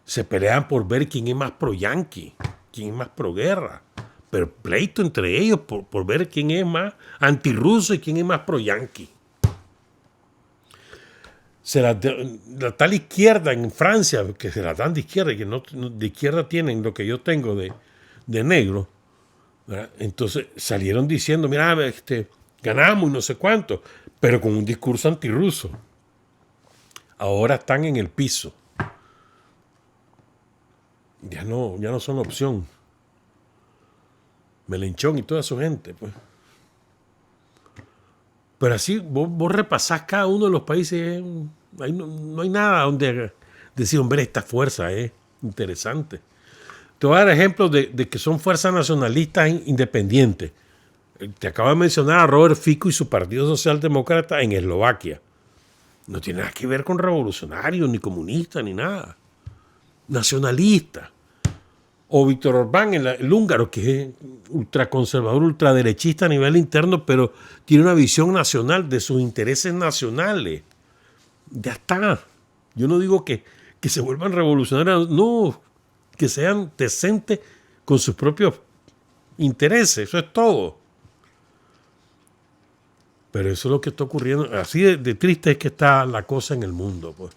Se pelean por ver quién es más pro-yanqui, quién es más pro-guerra. Pero pleito entre ellos por ver quién es más antirruso y quién es más pro-yanqui. La tal izquierda en Francia, que se la dan de izquierda y que no de izquierda tienen lo que yo tengo de negro, ¿verdad? Entonces salieron diciendo, mira, ganamos y no sé cuánto, pero con un discurso antirruso. Ahora están en el piso. Ya no son opción. Melenchón y toda su gente, pues. Pero así vos repasás cada uno de los países, no hay nada donde decir, hombre, esta fuerza es interesante. Te voy a dar ejemplos de que son fuerzas nacionalistas independientes. Te acabo de mencionar a Robert Fico y su Partido Socialdemócrata en Eslovaquia. No tiene nada que ver con revolucionarios, ni comunistas, ni nada. Nacionalista. O Víctor Orbán, el húngaro, que es ultraconservador, ultraderechista a nivel interno, pero tiene una visión nacional de sus intereses nacionales. Ya está. Yo no digo que se vuelvan revolucionarios, no, que sean decentes con sus propios intereses, eso es todo. Pero eso es lo que está ocurriendo. Así de triste es que está la cosa en el mundo, pues.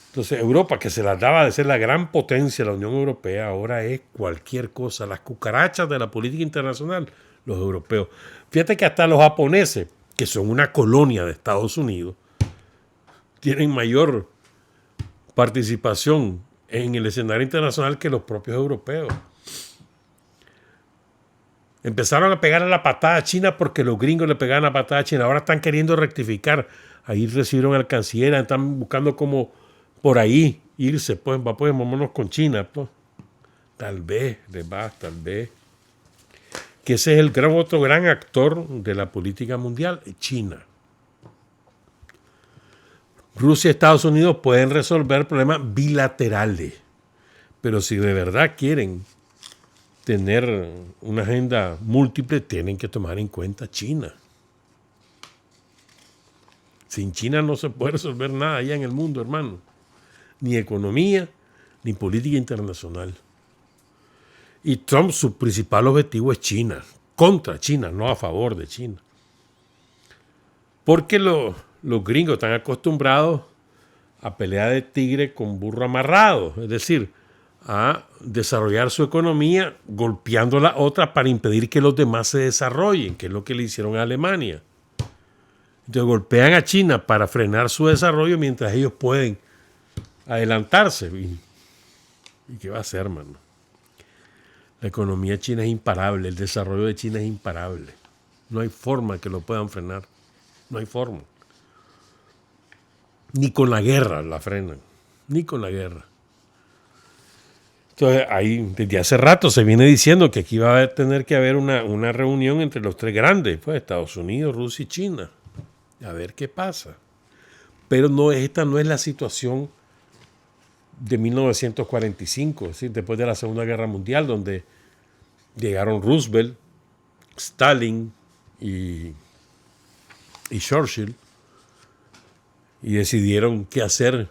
Entonces Europa, que se las daba de ser la gran potencia de la Unión Europea, ahora es cualquier cosa. Las cucarachas de la política internacional, los europeos. Fíjate que hasta los japoneses, que son una colonia de Estados Unidos, tienen mayor participación en el escenario internacional que los propios europeos. Empezaron a pegar a la patada a China porque los gringos le pegaban la patada a China. Ahora están queriendo rectificar. Ahí recibieron al canciller, están buscando como por ahí irse, pues vámonos con China, pues. Tal vez, les va, tal vez. que ese es el otro gran actor de la política mundial, China. Rusia y Estados Unidos pueden resolver problemas bilaterales, pero si de verdad quieren tener una agenda múltiple, tienen que tomar en cuenta China. Sin China no se puede resolver nada allá en el mundo, hermano. Ni economía, ni política internacional. Y Trump, su principal objetivo es China, contra China, no a favor de China. Porque los gringos están acostumbrados a pelear de tigre con burro amarrado, es decir, a desarrollar su economía golpeando la otra para impedir que los demás se desarrollen, que es lo que le hicieron a Alemania. Entonces golpean a China para frenar su desarrollo mientras ellos pueden adelantarse. ¿Y qué va a hacer, hermano? La economía china es imparable, el desarrollo de China es imparable. No hay forma que lo puedan frenar. No hay forma. Ni con la guerra la frenan. Ni con la guerra. Entonces, ahí desde hace rato se viene diciendo que aquí va a tener que haber una reunión entre los tres grandes, pues Estados Unidos, Rusia y China. A ver qué pasa. Pero esta no es la situación de 1945, es decir, después de la Segunda Guerra Mundial, donde llegaron Roosevelt, Stalin y Churchill y decidieron qué hacer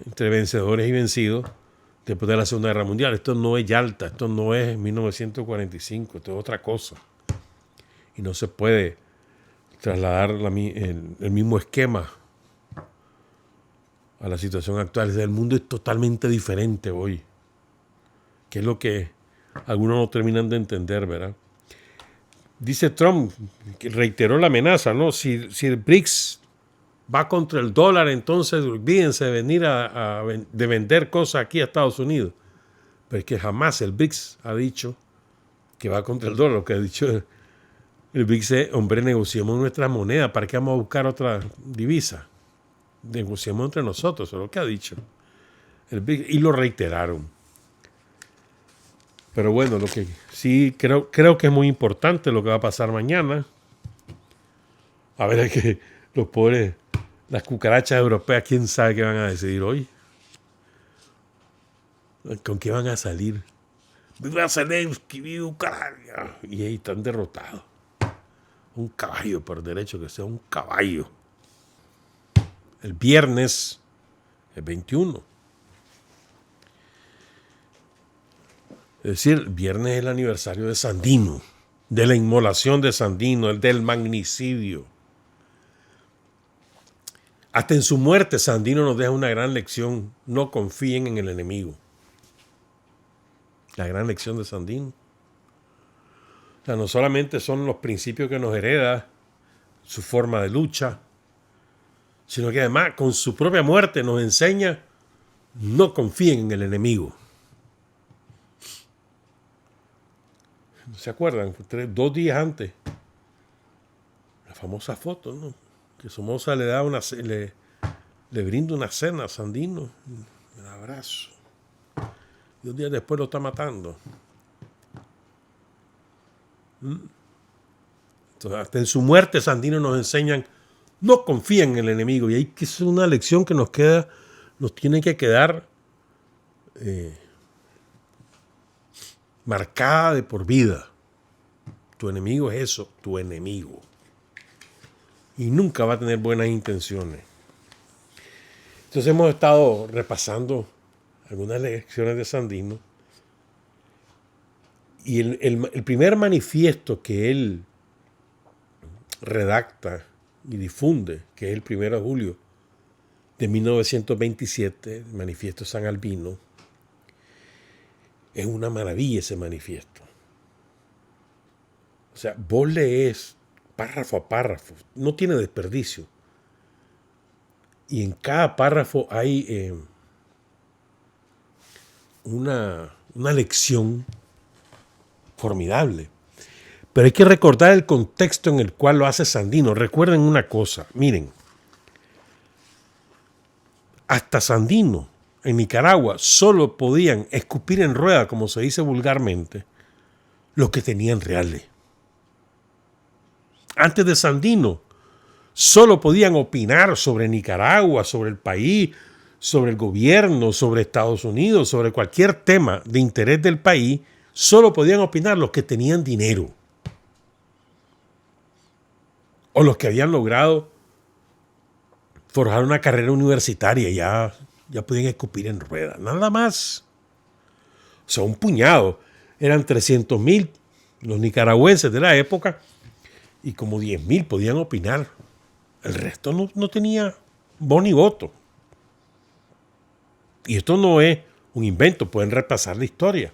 entre vencedores y vencidos después de la Segunda Guerra Mundial. Esto no es Yalta, esto no es 1945, esto es otra cosa. Y no se puede trasladar el mismo esquema a la situación actual. El mundo es totalmente diferente hoy, que es lo que algunos no terminan de entender, ¿verdad? Dice Trump, que reiteró la amenaza, ¿no? Si el BRICS va contra el dólar, entonces olvídense de venir de vender cosas aquí a Estados Unidos. Pero es que jamás el BRICS ha dicho que va contra el dólar. Lo que ha dicho el BRICS es, hombre, negociemos nuestra moneda. ¿Para qué vamos a buscar otra divisa? Negociemos entre nosotros, eso es lo que ha dicho el BRICS. Y lo reiteraron. Pero bueno, lo que sí creo que es muy importante lo que va a pasar mañana. A ver, es que los pobres, las cucarachas europeas, quién sabe qué van a decidir hoy. ¿Con qué van a salir? Viva Zelensky, viva Ucrania. Y ahí están derrotados. Un caballo, por derecho que sea un caballo. El viernes, el 21. Es decir, el viernes es el aniversario de Sandino, de la inmolación de Sandino, el del magnicidio. Hasta en su muerte, Sandino nos deja una gran lección. No confíen en el enemigo. La gran lección de Sandino. O sea, no solamente son los principios que nos hereda, su forma de lucha, sino que además con su propia muerte nos enseña: no confíen en el enemigo. ¿Se acuerdan? 2 días antes, la famosa foto, ¿no? Que Somoza le da le brinda una cena a Sandino, un abrazo. Y 2 días después lo está matando. Entonces, hasta en su muerte, Sandino nos enseñan: no confíen en el enemigo. Y ahí que es una lección que nos tiene que quedar marcada de por vida. Tu enemigo es eso, tu enemigo. Y nunca va a tener buenas intenciones. Entonces hemos estado repasando algunas lecciones de Sandino. Y el primer manifiesto que él redacta y difunde, que es el 1 de julio de 1927, el manifiesto San Albino, es una maravilla ese manifiesto. O sea, vos lees párrafo a párrafo, no tiene desperdicio. Y en cada párrafo hay una lección formidable. Pero hay que recordar el contexto en el cual lo hace Sandino. Recuerden una cosa, miren. Hasta Sandino, en Nicaragua, solo podían escupir en rueda, como se dice vulgarmente, los que tenían reales. Antes de Sandino, solo podían opinar sobre Nicaragua, sobre el país, sobre el gobierno, sobre Estados Unidos, sobre cualquier tema de interés del país, solo podían opinar los que tenían dinero o los que habían logrado forjar una carrera universitaria. Ya podían escupir en ruedas, nada más. O sea, un puñado. Eran 300,000 los nicaragüenses de la época y como 10,000 podían opinar. El resto no tenía voz ni voto. Y esto no es un invento, pueden repasar la historia.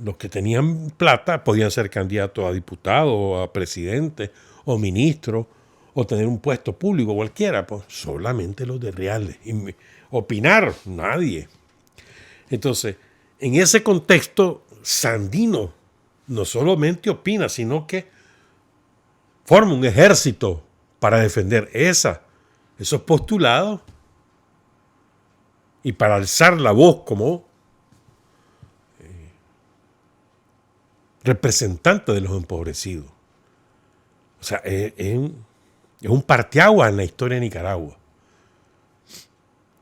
Los que tenían plata podían ser candidatos a diputados, o a presidente, o ministro, o tener un puesto público cualquiera. Pues solamente los de reales. Y opinar, nadie. Entonces, en ese contexto, Sandino no solamente opina, sino que forma un ejército para defender esos postulados y para alzar la voz como representante de los empobrecidos. O sea, es un parteaguas en la historia de Nicaragua.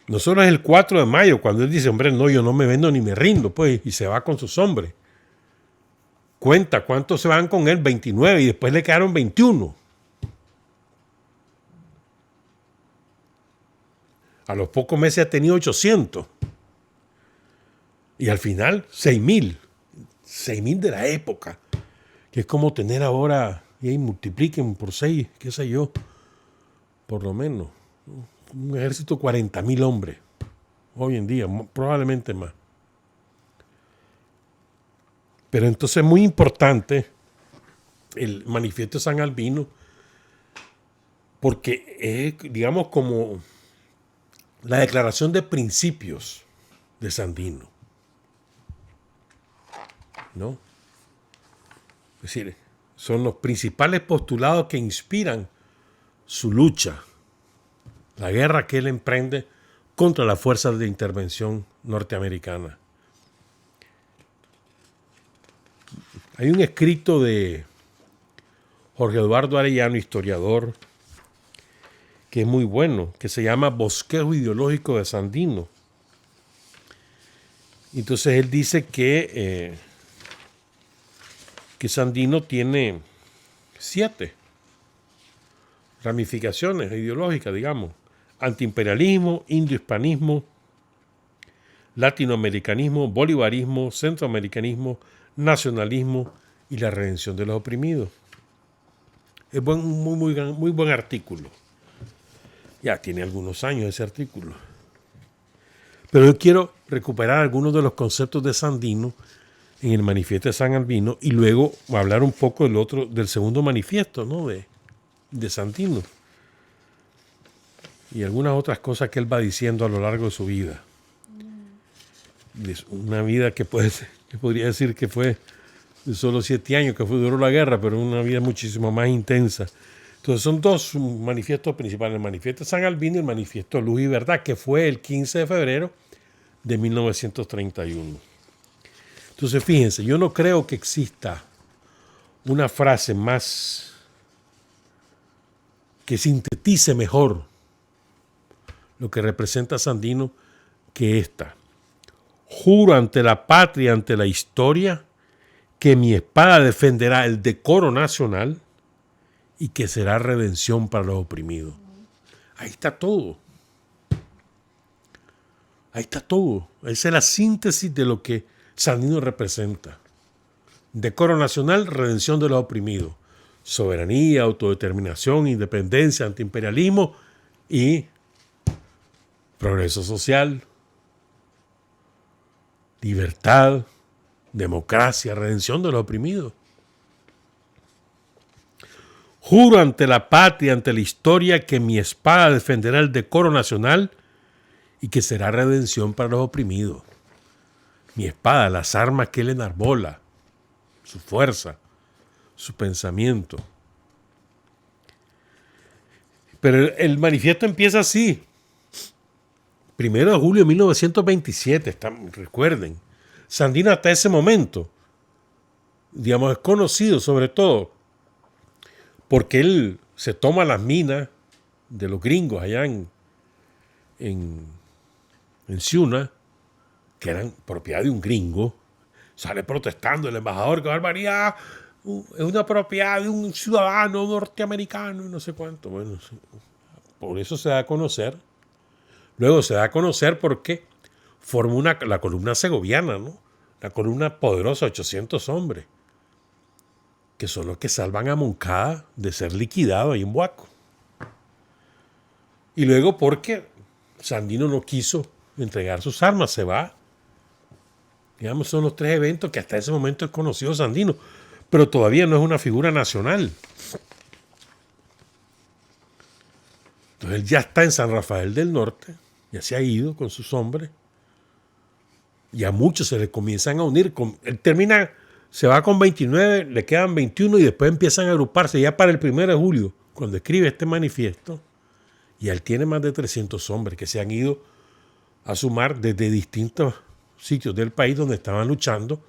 No solo es el 4 de mayo cuando él dice, hombre, no, yo no me vendo ni me rindo, pues, y se va con sus hombres. Cuenta cuántos se van con él, 29, y después le quedaron 21. A los pocos meses ha tenido 800. Y al final, 6,000. 6,000 de la época. Que es como tener ahora, y ahí multipliquen por 6, qué sé yo, por lo menos. Un ejército de 40,000 hombres. Hoy en día, probablemente más. Pero entonces es muy importante el manifiesto de San Albino porque es, digamos, como la declaración de principios de Sandino, ¿no? Es decir, son los principales postulados que inspiran su lucha, la guerra que él emprende contra las fuerzas de intervención norteamericanas. Hay un escrito de Jorge Eduardo Arellano, historiador, que es muy bueno, que se llama Bosquejo ideológico de Sandino. Entonces él dice que Sandino tiene 7 ramificaciones ideológicas, digamos: antiimperialismo, indohispanismo, latinoamericanismo, bolivarismo, centroamericanismo, nacionalismo y la redención de los oprimidos. Es muy buen artículo. Ya tiene algunos años ese artículo. Pero yo quiero recuperar algunos de los conceptos de Sandino en el manifiesto de San Albino y luego hablar un poco del segundo manifiesto, ¿no? de Sandino. Y algunas otras cosas que él va diciendo a lo largo de su vida. Una vida que podría decir que fue de solo 7 años, que duró la guerra, pero una vida muchísimo más intensa. Entonces son 2 manifiestos principales: el manifiesto de San Albino y el manifiesto Luz y Verdad, que fue el 15 de febrero de 1931. Entonces fíjense, yo no creo que exista una frase más que sintetice mejor lo que representa Sandino que esta: juro ante la patria, ante la historia, que mi espada defenderá el decoro nacional y que será redención para los oprimidos. Ahí está todo. Ahí está todo. Esa es la síntesis de lo que Sandino representa. Decoro nacional, redención de los oprimidos. Soberanía, autodeterminación, independencia, antiimperialismo y progreso social, libertad, democracia, redención de los oprimidos. Juro ante la patria, ante la historia, que mi espada defenderá el decoro nacional y que será redención para los oprimidos. Mi espada, las armas que él enarbola, su fuerza, su pensamiento. Pero el manifiesto empieza así. 1 de julio de 1927, recuerden. Sandino hasta ese momento digamos, es conocido sobre todo porque él se toma las minas de los gringos allá en Ciuna, que eran propiedad de un gringo. Sale protestando el embajador, que barbaridad, es una propiedad de un ciudadano norteamericano y no sé cuánto. Bueno, sí, por eso se da a conocer. Luego se da a conocer porque forma la columna segoviana, ¿no? La columna poderosa, 800 hombres, que son los que salvan a Moncada de ser liquidado ahí en Buaco. Y luego porque Sandino no quiso entregar sus armas, se va. Digamos, son los tres eventos que hasta ese momento es conocido Sandino, pero todavía no es una figura nacional. Entonces él ya está en San Rafael del Norte, ya se ha ido con sus hombres, y a muchos se le comienzan a unir. Él termina, se va con 29, le quedan 21 y después empiezan a agruparse ya para el 1 de julio, cuando escribe este manifiesto, y él tiene más de 300 hombres que se han ido a sumar desde distintos sitios del país donde estaban luchando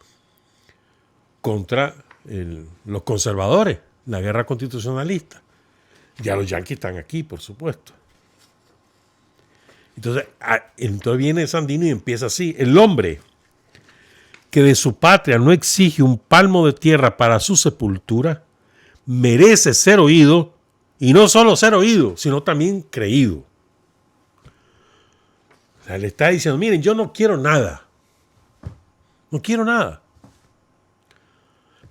contra los conservadores, la guerra constitucionalista. Ya los yanquis están aquí, por supuesto. Entonces viene Sandino y empieza así: el hombre que de su patria no exige un palmo de tierra para su sepultura, merece ser oído, y no solo ser oído, sino también creído. O sea, le está diciendo, miren, yo no quiero nada. No quiero nada.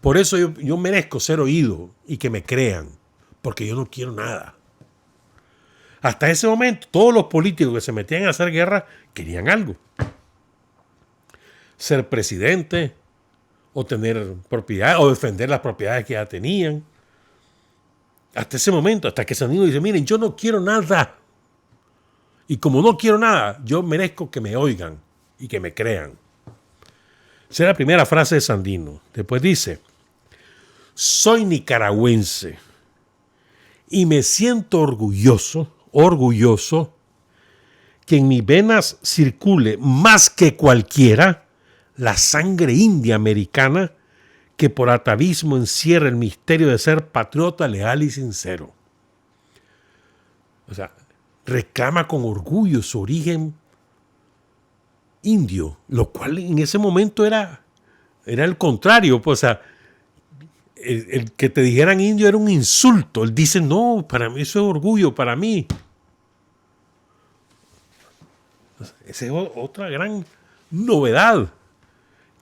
Por eso yo merezco ser oído y que me crean, porque yo no quiero nada. Hasta ese momento, todos los políticos que se metían a hacer guerra querían algo. Ser presidente, o tener propiedades, o defender las propiedades que ya tenían. Hasta ese momento, hasta que Sandino dice, miren, yo no quiero nada. Y como no quiero nada, yo merezco que me oigan y que me crean. Esa es la primera frase de Sandino. Después dice, soy nicaragüense y me siento orgulloso que en mis venas circule más que cualquiera la sangre india americana que por atavismo encierra el misterio de ser patriota leal y sincero. O sea, reclama con orgullo su origen indio, lo cual en ese momento era el contrario. Pues, o sea, el que te dijeran indio era un insulto. Él dice, no, para mí eso es orgullo, para mí. Esa es otra gran novedad.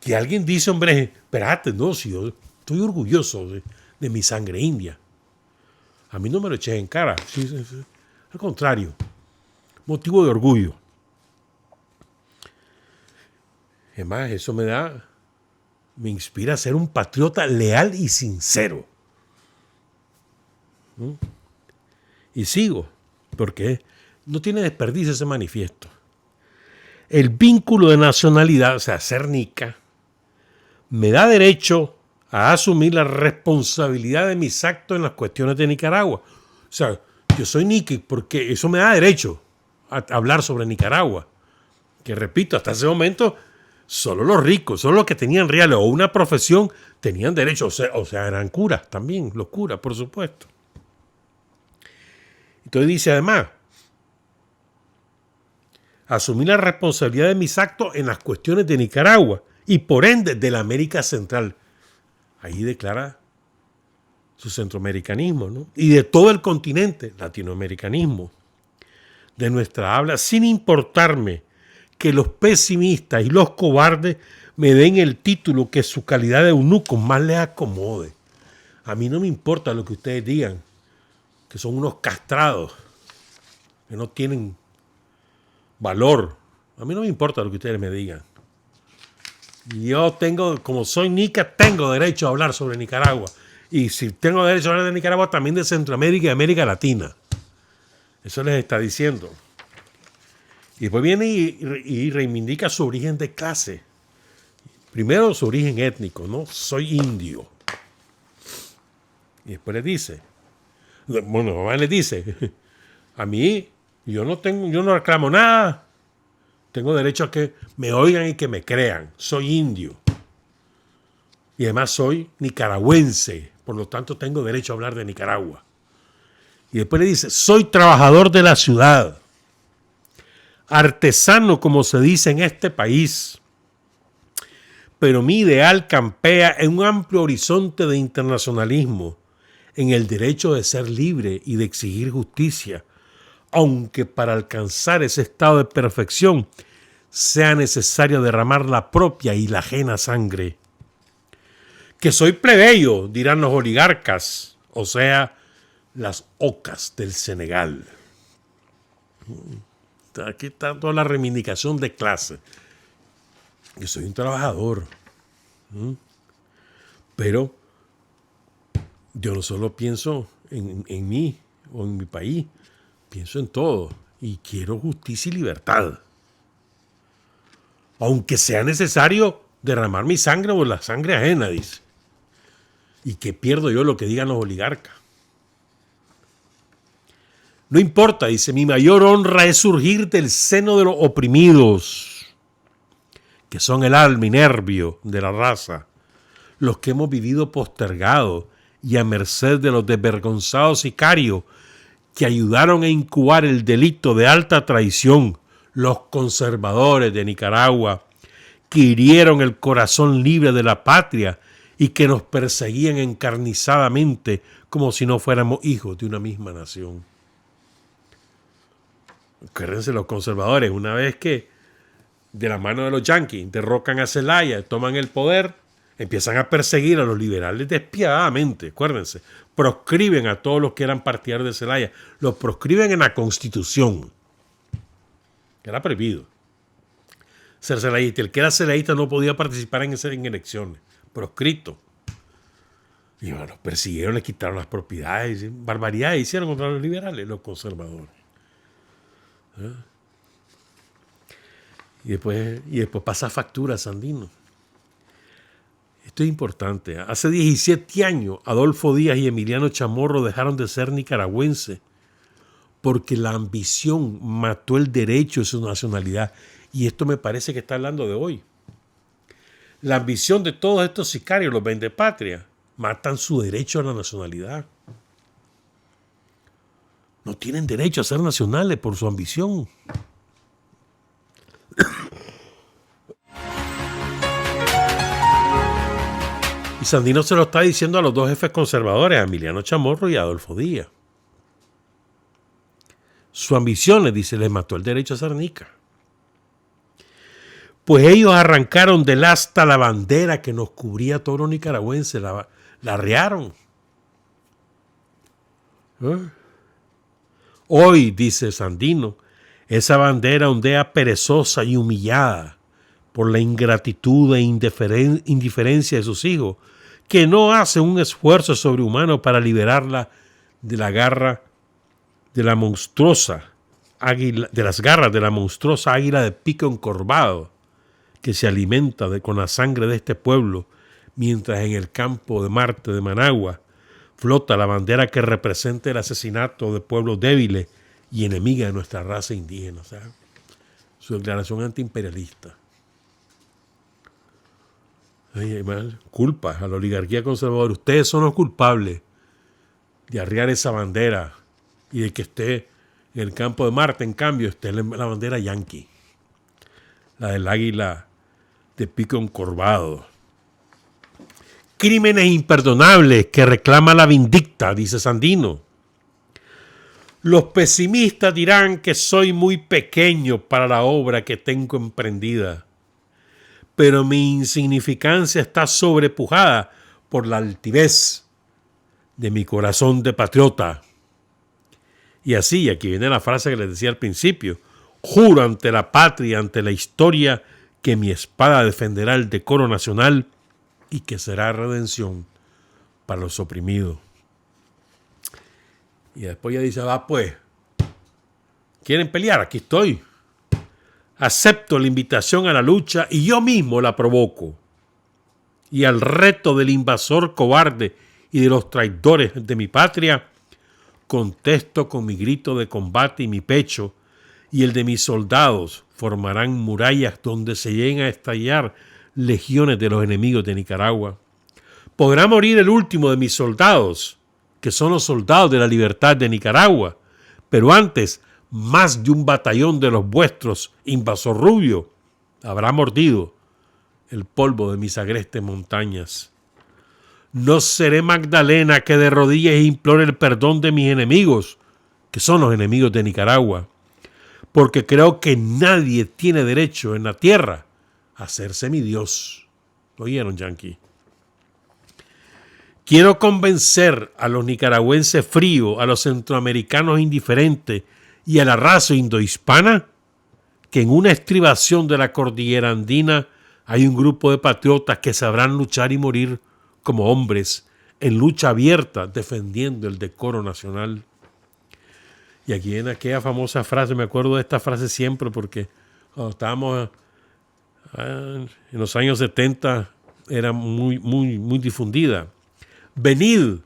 Que alguien dice, hombre, espérate, no, si yo estoy orgulloso de mi sangre india. A mí no me lo eché en cara. Sí. Al contrario, motivo de orgullo. Es más, eso me inspira a ser un patriota leal y sincero. Y sigo, porque no tiene desperdicio ese manifiesto. El vínculo de nacionalidad, o sea, ser nica, me da derecho a asumir la responsabilidad de mis actos en las cuestiones de Nicaragua. O sea, yo soy nica porque eso me da derecho a hablar sobre Nicaragua. Que repito, hasta ese momento solo los ricos, solo los que tenían reales o una profesión tenían derecho, o sea, eran curas también, los curas, por supuesto. Entonces dice además, asumir la responsabilidad de mis actos en las cuestiones de Nicaragua y por ende de la América Central. Ahí declara su centroamericanismo, ¿no? Y de todo el continente, latinoamericanismo, de nuestra habla, sin importarme que los pesimistas y los cobardes me den el título que su calidad de eunuco más les acomode. A mí no me importa lo que ustedes digan, que son unos castrados, que no tienen valor. A mí no me importa lo que ustedes me digan. Yo como soy nica, tengo derecho a hablar sobre Nicaragua. Y si tengo derecho a hablar de Nicaragua, también de Centroamérica y América Latina. Eso les está diciendo. Y después viene y reivindica su origen de clase. Primero su origen étnico, ¿no? Soy indio. Y después le dice, bueno, mamá le dice, a mí, yo no reclamo nada. Tengo derecho a que me oigan y que me crean. Soy indio. Y además soy nicaragüense, por lo tanto tengo derecho a hablar de Nicaragua. Y después le dice, soy trabajador de la ciudad, artesano como se dice en este país, pero mi ideal campea en un amplio horizonte de internacionalismo, en el derecho de ser libre y de exigir justicia, aunque para alcanzar ese estado de perfección sea necesario derramar la propia y la ajena sangre. Que soy plebeyo, dirán los oligarcas, o sea, las ocas del Senegal. Aquí está toda la reivindicación de clase. Yo soy un trabajador, pero yo no solo pienso en mí o en mi país, pienso en todo y quiero justicia y libertad. Aunque sea necesario derramar mi sangre o la sangre ajena, dice. ¿Y qué pierdo yo lo que digan los oligarcas? No importa, dice, mi mayor honra es surgir del seno de los oprimidos, que son el alma y nervio de la raza, los que hemos vivido postergados y a merced de los desvergonzados sicarios que ayudaron a incubar el delito de alta traición, los conservadores de Nicaragua, que hirieron el corazón libre de la patria y que nos perseguían encarnizadamente como si no fuéramos hijos de una misma nación. Acuérdense los conservadores, una vez que de la mano de los yanquis derrocan a Zelaya, toman el poder, empiezan a perseguir a los liberales despiadadamente, acuérdense, proscriben a todos los que eran partidarios de Zelaya, los proscriben en la Constitución, que era prohibido ser celayista. El que era celayista no podía participar en elecciones, proscrito. Y bueno, los persiguieron, les quitaron las propiedades, barbaridades hicieron contra los liberales, los conservadores. Y después pasa factura a Sandino. Esto es importante. Hace 17 años, Adolfo Díaz y Emiliano Chamorro dejaron de ser nicaragüenses porque la ambición mató el derecho de su nacionalidad. Y esto me parece que está hablando de hoy. La ambición de todos estos sicarios, los vendepatrias, matan su derecho a la nacionalidad. No tienen derecho a ser nacionales por su ambición. Y Sandino se lo está diciendo a los dos jefes conservadores, a Emiliano Chamorro y a Adolfo Díaz. Su ambición, les dice, les mató el derecho a ser nica. Pues ellos arrancaron del asta la bandera que nos cubría a todos los nicaragüenses, la arriaron. Hoy, dice Sandino, esa bandera ondea perezosa y humillada por la ingratitud e indiferencia de sus hijos, que no hacen un esfuerzo sobrehumano para liberarla de la garra de la monstruosa águila, de las garras de la monstruosa águila de pico encorvado que se alimenta con la sangre de este pueblo, mientras en el campo de Marte de Managua flota la bandera que representa el asesinato de pueblos débiles y enemiga de nuestra raza indígena. O sea, su declaración antiimperialista. Ay, mal, culpa a la oligarquía conservadora. Ustedes son los culpables de arriar esa bandera y de que esté en el campo de Marte, en cambio, esté la bandera yanqui, la del águila de pico encorvado. Crímenes imperdonables que reclama la vindicta, dice Sandino. Los pesimistas dirán que soy muy pequeño para la obra que tengo emprendida, pero mi insignificancia está sobrepujada por la altivez de mi corazón de patriota. Y así, aquí viene la frase que les decía al principio, juro ante la patria, ante la historia, que mi espada defenderá el decoro nacional y que será redención para los oprimidos. Y después ya dice, va pues, ¿quieren pelear? Aquí estoy. Acepto la invitación a la lucha y yo mismo la provoco. Y al reto del invasor cobarde y de los traidores de mi patria, contesto con mi grito de combate y mi pecho, y el de mis soldados formarán murallas donde se lleguen a estallar legiones de los enemigos de Nicaragua. Podrá morir el último de mis soldados, que son los soldados de la libertad de Nicaragua, pero antes más de un batallón de los vuestros, invasor rubio, habrá mordido el polvo de mis agrestes montañas. No seré Magdalena que de rodillas implore el perdón de mis enemigos, que son los enemigos de Nicaragua, porque creo que nadie tiene derecho en la tierra a hacerse mi Dios. ¿Lo oyeron, Yankee? Quiero convencer a los nicaragüenses fríos, a los centroamericanos indiferentes y a la raza indohispana que en una estribación de la cordillera andina hay un grupo de patriotas que sabrán luchar y morir como hombres en lucha abierta defendiendo el decoro nacional. Y aquí en aquella famosa frase, me acuerdo de esta frase siempre porque cuando estábamos en los años 70 era muy difundida. Venid,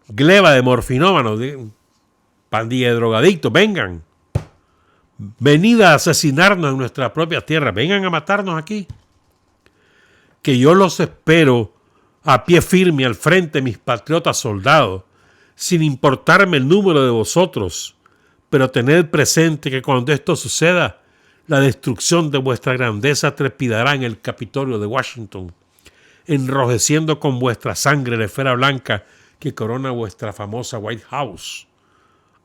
gleba de morfinómanos, pandilla de drogadictos, vengan. Venid a asesinarnos en nuestra propia tierra, vengan a matarnos aquí. Que yo los espero a pie firme al frente, mis patriotas soldados, sin importarme el número de vosotros, pero tened presente que cuando esto suceda, la destrucción de vuestra grandeza trepidará en el Capitolio de Washington, enrojeciendo con vuestra sangre la esfera blanca que corona vuestra famosa White House,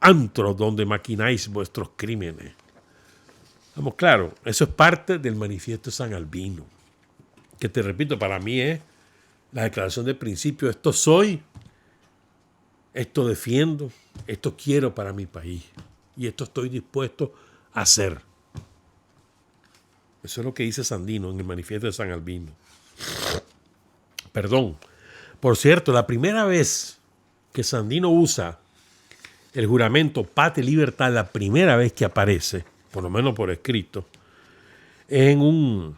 antro donde maquináis vuestros crímenes. Vamos, claro, eso es parte del manifiesto de San Albino, que te repito, para mí es la declaración de principio. Esto soy, esto defiendo, esto quiero para mi país y esto estoy dispuesto a hacer. Eso es lo que dice Sandino en el manifiesto de San Albino. Perdón. Por cierto, la primera vez que Sandino usa el juramento patria y libertad, la primera vez que aparece, por lo menos por escrito, es en un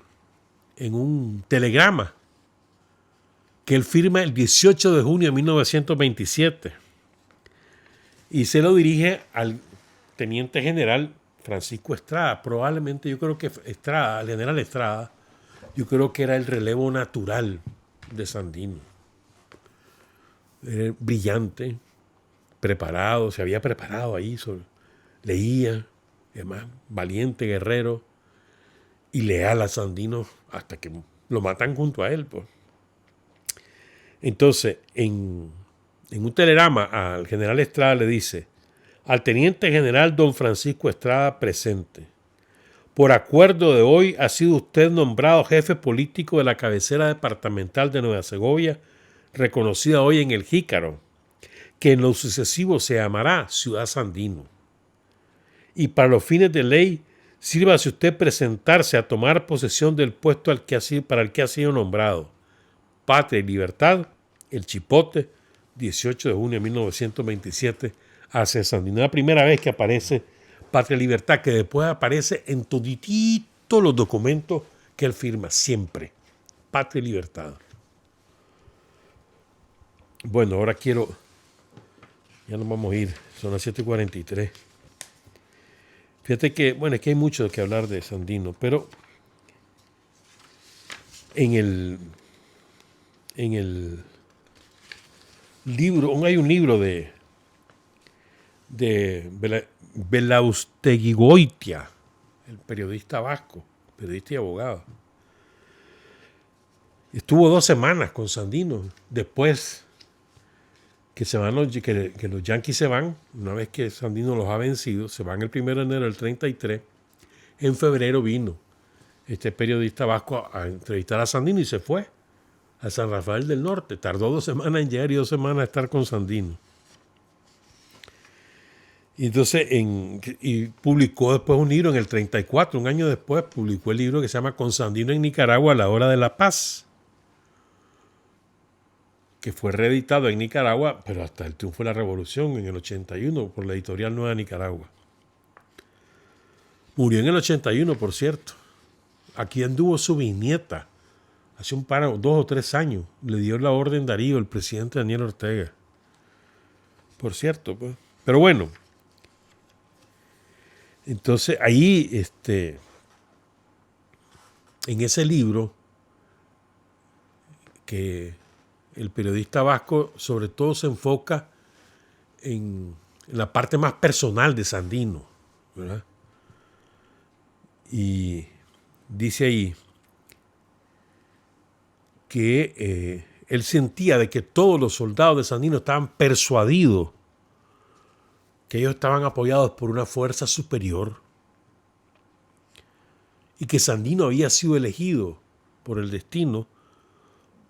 telegrama que él firma el 18 de junio de 1927 y se lo dirige al teniente general Francisco Estrada. Probablemente yo creo que Estrada, el general Estrada, yo creo que era el relevo natural de Sandino. Era brillante, preparado, se había preparado ahí, leía, además, valiente, guerrero y leal a Sandino hasta que lo matan junto a él, pues. Entonces, en un telegrama al general Estrada le dice: al teniente general don Francisco Estrada presente. Por acuerdo de hoy ha sido usted nombrado jefe político de la cabecera departamental de Nueva Segovia, reconocida hoy en el Jícaro, que en lo sucesivo se llamará Ciudad Sandino. Y para los fines de ley, sírvase usted presentarse a tomar posesión del puesto para el que ha sido nombrado. Patria y Libertad, El Chipote, 18 de junio de 1927, hacia Sandino. La primera vez que aparece Patria y Libertad, que después aparece en toditito los documentos que él firma, siempre. Patria y Libertad. Bueno, ahora ya nos vamos a ir, son las 7:43. Fíjate que, bueno, es que hay mucho que hablar de Sandino, pero en el libro, hay un libro de Belausteguigoitia, el periodista vasco, periodista y abogado. Estuvo 2 semanas con Sandino, después que los yanquis se van, una vez que Sandino los ha vencido, se van el 1 de enero del 33, en febrero vino este periodista vasco a entrevistar a Sandino y se fue a San Rafael del Norte. Tardó 2 semanas en llegar y 2 semanas en estar con Sandino. Y entonces, y publicó después un libro en el 34, un año después, publicó el libro que se llama Con Sandino en Nicaragua a la hora de la paz, que fue reeditado en Nicaragua, pero hasta el triunfo de la revolución en el 81 por la editorial Nueva Nicaragua. Murió en el 81, por cierto. Aquí anduvo su bisnieta hace 2 o 3 años. Le dio la orden Darío, el presidente Daniel Ortega. Por cierto, pues. Pero bueno. Entonces, ahí, en ese libro, que el periodista vasco sobre todo se enfoca en la parte más personal de Sandino, ¿verdad? Y dice ahí que él sentía de que todos los soldados de Sandino estaban persuadidos que ellos estaban apoyados por una fuerza superior y que Sandino había sido elegido por el destino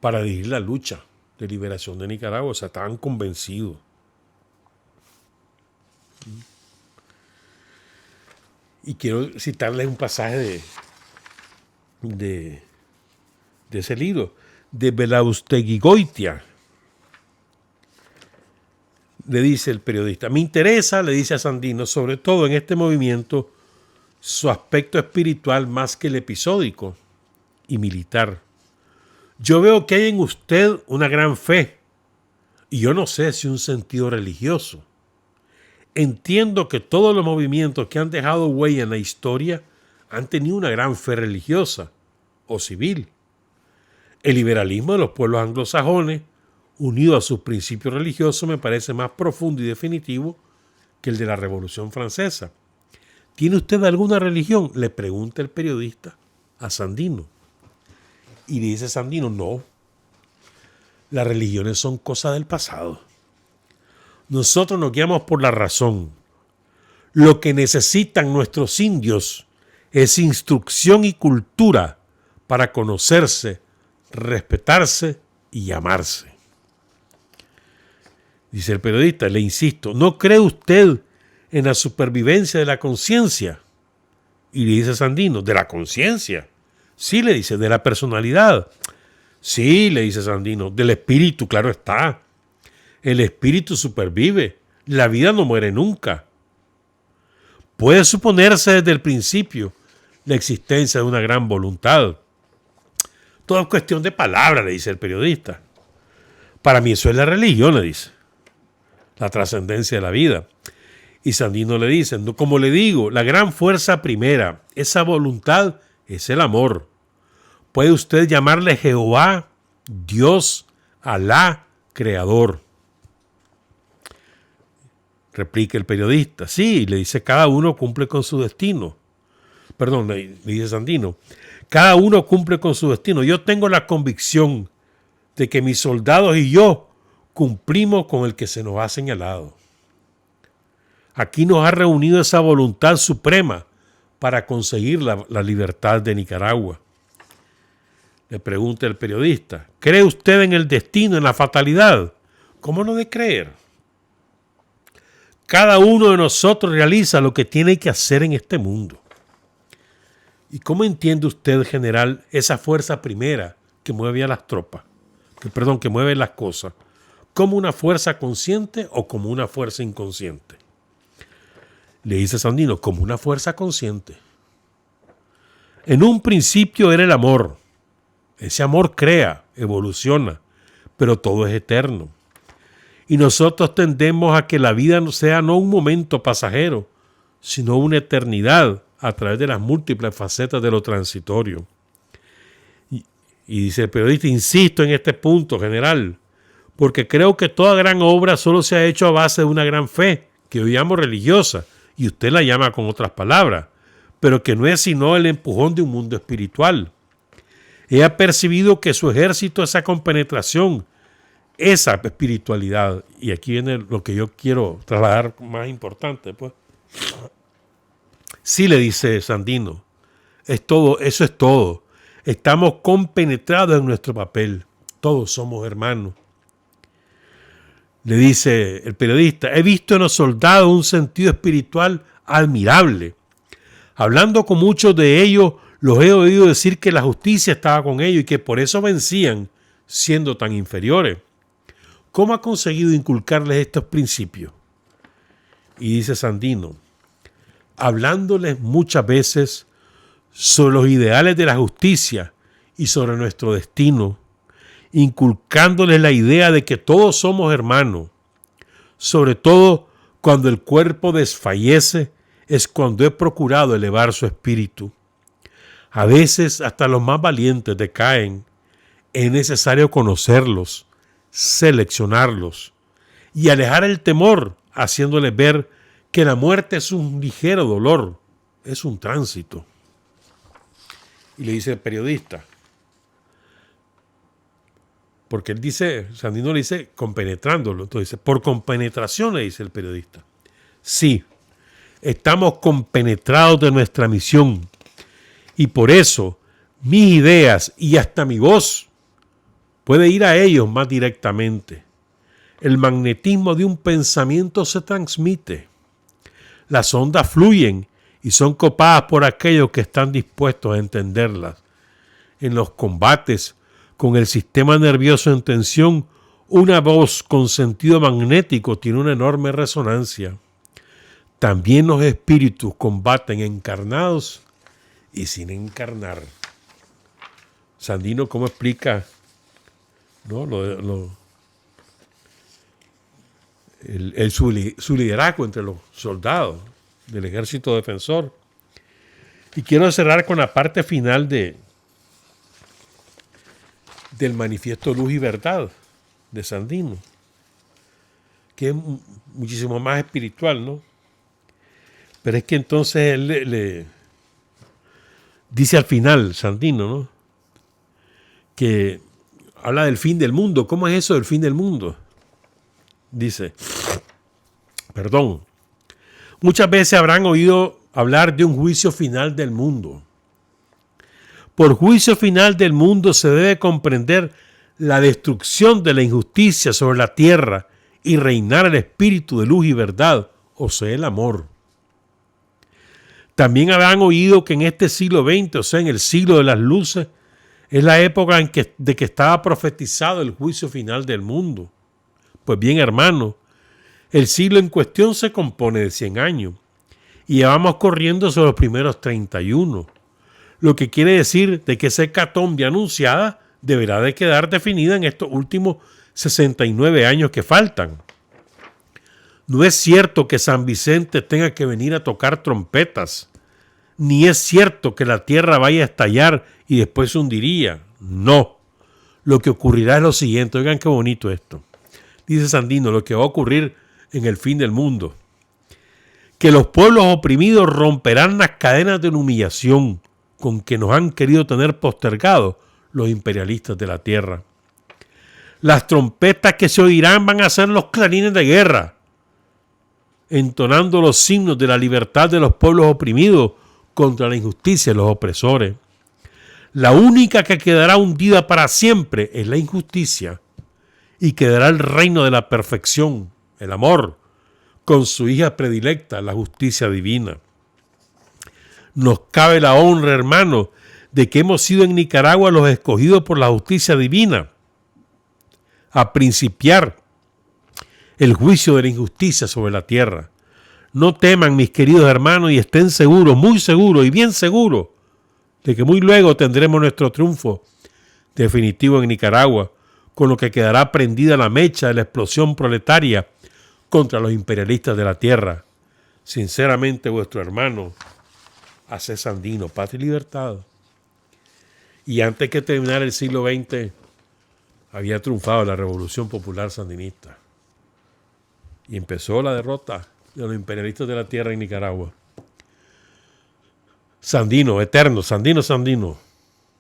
para dirigir la lucha de liberación de Nicaragua. O sea, estaban convencidos. Y quiero citarles un pasaje de ese libro, de Belaustegui-Goitia. Le dice el periodista, me interesa, le dice a Sandino, sobre todo en este movimiento, su aspecto espiritual más que el episódico y militar. Yo veo que hay en usted una gran fe, y yo no sé si un sentido religioso. Entiendo que todos los movimientos que han dejado huella en la historia han tenido una gran fe religiosa o civil. El liberalismo de los pueblos anglosajones, unido a sus principios religiosos, me parece más profundo y definitivo que el de la Revolución Francesa. ¿Tiene usted alguna religión?, le pregunta el periodista a Sandino. Y le dice Sandino, no, las religiones son cosas del pasado. Nosotros nos guiamos por la razón. Lo que necesitan nuestros indios es instrucción y cultura para conocerse, respetarse y amarse. Dice el periodista, le insisto, ¿no cree usted en la supervivencia de la conciencia? Y le dice Sandino, ¿de la conciencia? Sí, le dice, ¿de la personalidad? Sí, le dice Sandino, del espíritu, claro está. El espíritu supervive, la vida no muere nunca. Puede suponerse desde el principio la existencia de una gran voluntad. Todo es cuestión de palabras, le dice el periodista. Para mí eso es la religión, le dice. La trascendencia de la vida. Y Sandino le dice, como le digo, la gran fuerza primera, esa voluntad, es el amor. Puede usted llamarle Jehová, Dios, Alá, Creador. Replica el periodista. Sí, le dice, cada uno cumple con su destino. Perdón, le dice Sandino. Cada uno cumple con su destino. Yo tengo la convicción de que mis soldados y yo cumplimos con el que se nos ha señalado. Aquí nos ha reunido esa voluntad suprema para conseguir la libertad de Nicaragua. Le pregunta el periodista, ¿cree usted en el destino, en la fatalidad? ¿Cómo no de creer? Cada uno de nosotros realiza lo que tiene que hacer en este mundo. ¿Y cómo entiende usted, general, esa fuerza primera que mueve a las tropas? Que mueve las cosas. ¿Como una fuerza consciente o como una fuerza inconsciente? Le dice Sandino, como una fuerza consciente. En un principio era el amor. Ese amor crea, evoluciona, pero todo es eterno. Y nosotros tendemos a que la vida sea no un momento pasajero, sino una eternidad a través de las múltiples facetas de lo transitorio. Y dice el periodista, insisto en este punto, general, porque creo que toda gran obra solo se ha hecho a base de una gran fe, que yo llamo religiosa, y usted la llama con otras palabras, pero que no es sino el empujón de un mundo espiritual. He percibido que su ejército, esa compenetración, esa espiritualidad, y aquí viene lo que yo quiero trasladar más importante, pues. Sí, le dice Sandino, es todo, eso es todo. Estamos compenetrados en nuestro papel, todos somos hermanos. Le dice el periodista, he visto en los soldados un sentido espiritual admirable. Hablando con muchos de ellos, los he oído decir que la justicia estaba con ellos y que por eso vencían siendo tan inferiores. ¿Cómo ha conseguido inculcarles estos principios? Y dice Sandino, hablándoles muchas veces sobre los ideales de la justicia y sobre nuestro destino, inculcándoles la idea de que todos somos hermanos, sobre todo cuando el cuerpo desfallece, es cuando he procurado elevar su espíritu. A veces hasta los más valientes decaen. Es necesario conocerlos, seleccionarlos y alejar el temor, haciéndoles ver que la muerte es un ligero dolor, es un tránsito. Y le dice el periodista, porque él dice, Sandino le dice compenetrándolo, entonces dice, por compenetración, le dice el periodista. Sí, estamos compenetrados de nuestra misión y por eso mis ideas y hasta mi voz puede ir a ellos más directamente. El magnetismo de un pensamiento se transmite. Las ondas fluyen y son copadas por aquellos que están dispuestos a entenderlas. En los combates con el sistema nervioso en tensión, una voz con sentido magnético tiene una enorme resonancia. También los espíritus combaten encarnados y sin encarnar. Sandino, ¿cómo explica, ¿no? su liderazgo entre los soldados del ejército defensor? Y quiero cerrar con la parte final del manifiesto Luz y Verdad de Sandino, que es muchísimo más espiritual, ¿no? Pero es que entonces él le dice al final, Sandino, ¿no?, que habla del fin del mundo. ¿Cómo es eso del fin del mundo? Dice, muchas veces habrán oído hablar de un juicio final del mundo. Por juicio final del mundo se debe comprender la destrucción de la injusticia sobre la tierra y reinar el espíritu de luz y verdad, o sea, el amor. También habrán oído que en este siglo XX, o sea, en el siglo de las luces, es la época de que estaba profetizado el juicio final del mundo. Pues bien, hermano, el siglo en cuestión se compone de 100 años y ya vamos corriendo sobre los primeros 31, lo que quiere decir de que esa hecatombe anunciada deberá de quedar definida en estos últimos 69 años que faltan. No es cierto que San Vicente tenga que venir a tocar trompetas, ni es cierto que la tierra vaya a estallar y después se hundiría. No. Lo que ocurrirá es lo siguiente. Oigan qué bonito esto. Dice Sandino, lo que va a ocurrir en el fin del mundo. Que los pueblos oprimidos romperán las cadenas de humillación con que nos han querido tener postergados los imperialistas de la tierra. Las trompetas que se oirán van a ser los clarines de guerra, entonando los signos de la libertad de los pueblos oprimidos contra la injusticia de los opresores. La única que quedará hundida para siempre es la injusticia y quedará el reino de la perfección, el amor, con su hija predilecta, la justicia divina. Nos cabe la honra, hermano, de que hemos sido en Nicaragua los escogidos por la justicia divina a principiar el juicio de la injusticia sobre la tierra. No teman, mis queridos hermanos, y estén seguros, muy seguros y bien seguros, de que muy luego tendremos nuestro triunfo definitivo en Nicaragua, con lo que quedará prendida la mecha de la explosión proletaria contra los imperialistas de la tierra. Sinceramente, vuestro hermano, A.C. Sandino, Patria y Libertad. Y antes que terminara el siglo XX, había triunfado la Revolución Popular Sandinista. Y empezó la derrota de los imperialistas de la tierra en Nicaragua. Sandino, eterno, Sandino, Sandino.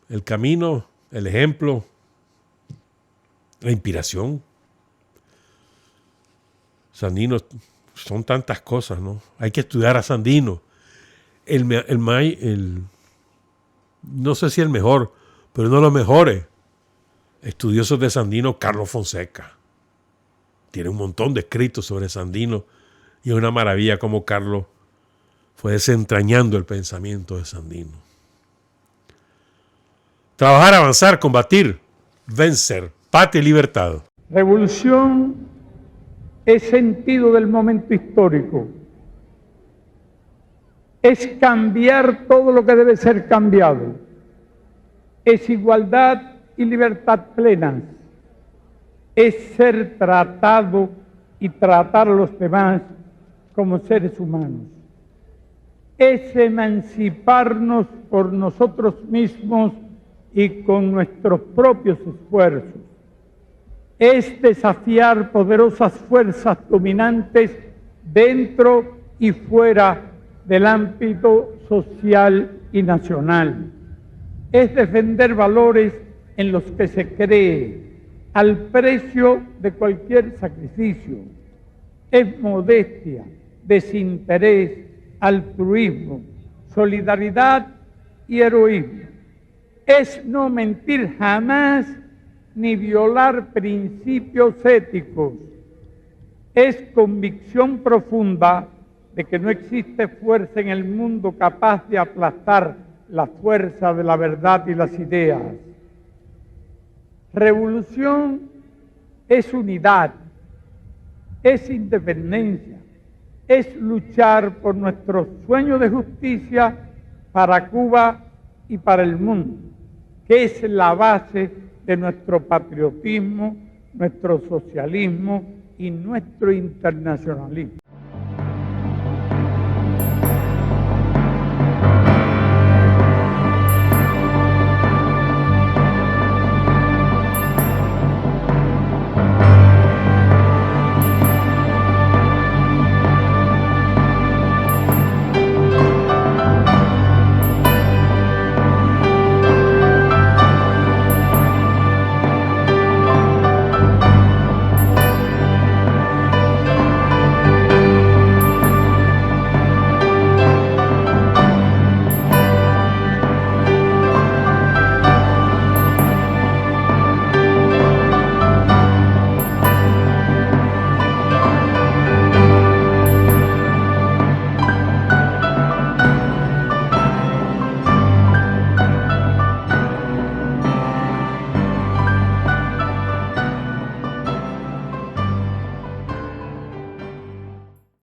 El camino, el ejemplo, la inspiración. Sandino, son tantas cosas, ¿no? Hay que estudiar a Sandino. No sé si el mejor, pero uno de los mejores estudiosos de Sandino, Carlos Fonseca. Tiene un montón de escritos sobre Sandino y es una maravilla cómo Carlos fue desentrañando el pensamiento de Sandino. Trabajar, avanzar, combatir, vencer, patria y libertad. Revolución es sentido del momento histórico. Es cambiar todo lo que debe ser cambiado. Es igualdad y libertad plenas. Es ser tratado y tratar a los demás como seres humanos. Es emanciparnos por nosotros mismos y con nuestros propios esfuerzos. es desafiar poderosas fuerzas dominantes dentro y fuera del ámbito social y nacional. Es defender valores en los que se cree al precio de cualquier sacrificio. Es modestia, desinterés, altruismo, solidaridad y heroísmo. Es no mentir jamás ni violar principios éticos. Es convicción profunda de que no existe fuerza en el mundo capaz de aplastar la fuerza de la verdad y las ideas. Revolución es unidad, es independencia, es luchar por nuestro sueño de justicia para Cuba y para el mundo, que es la base de nuestro patriotismo, nuestro socialismo y nuestro internacionalismo.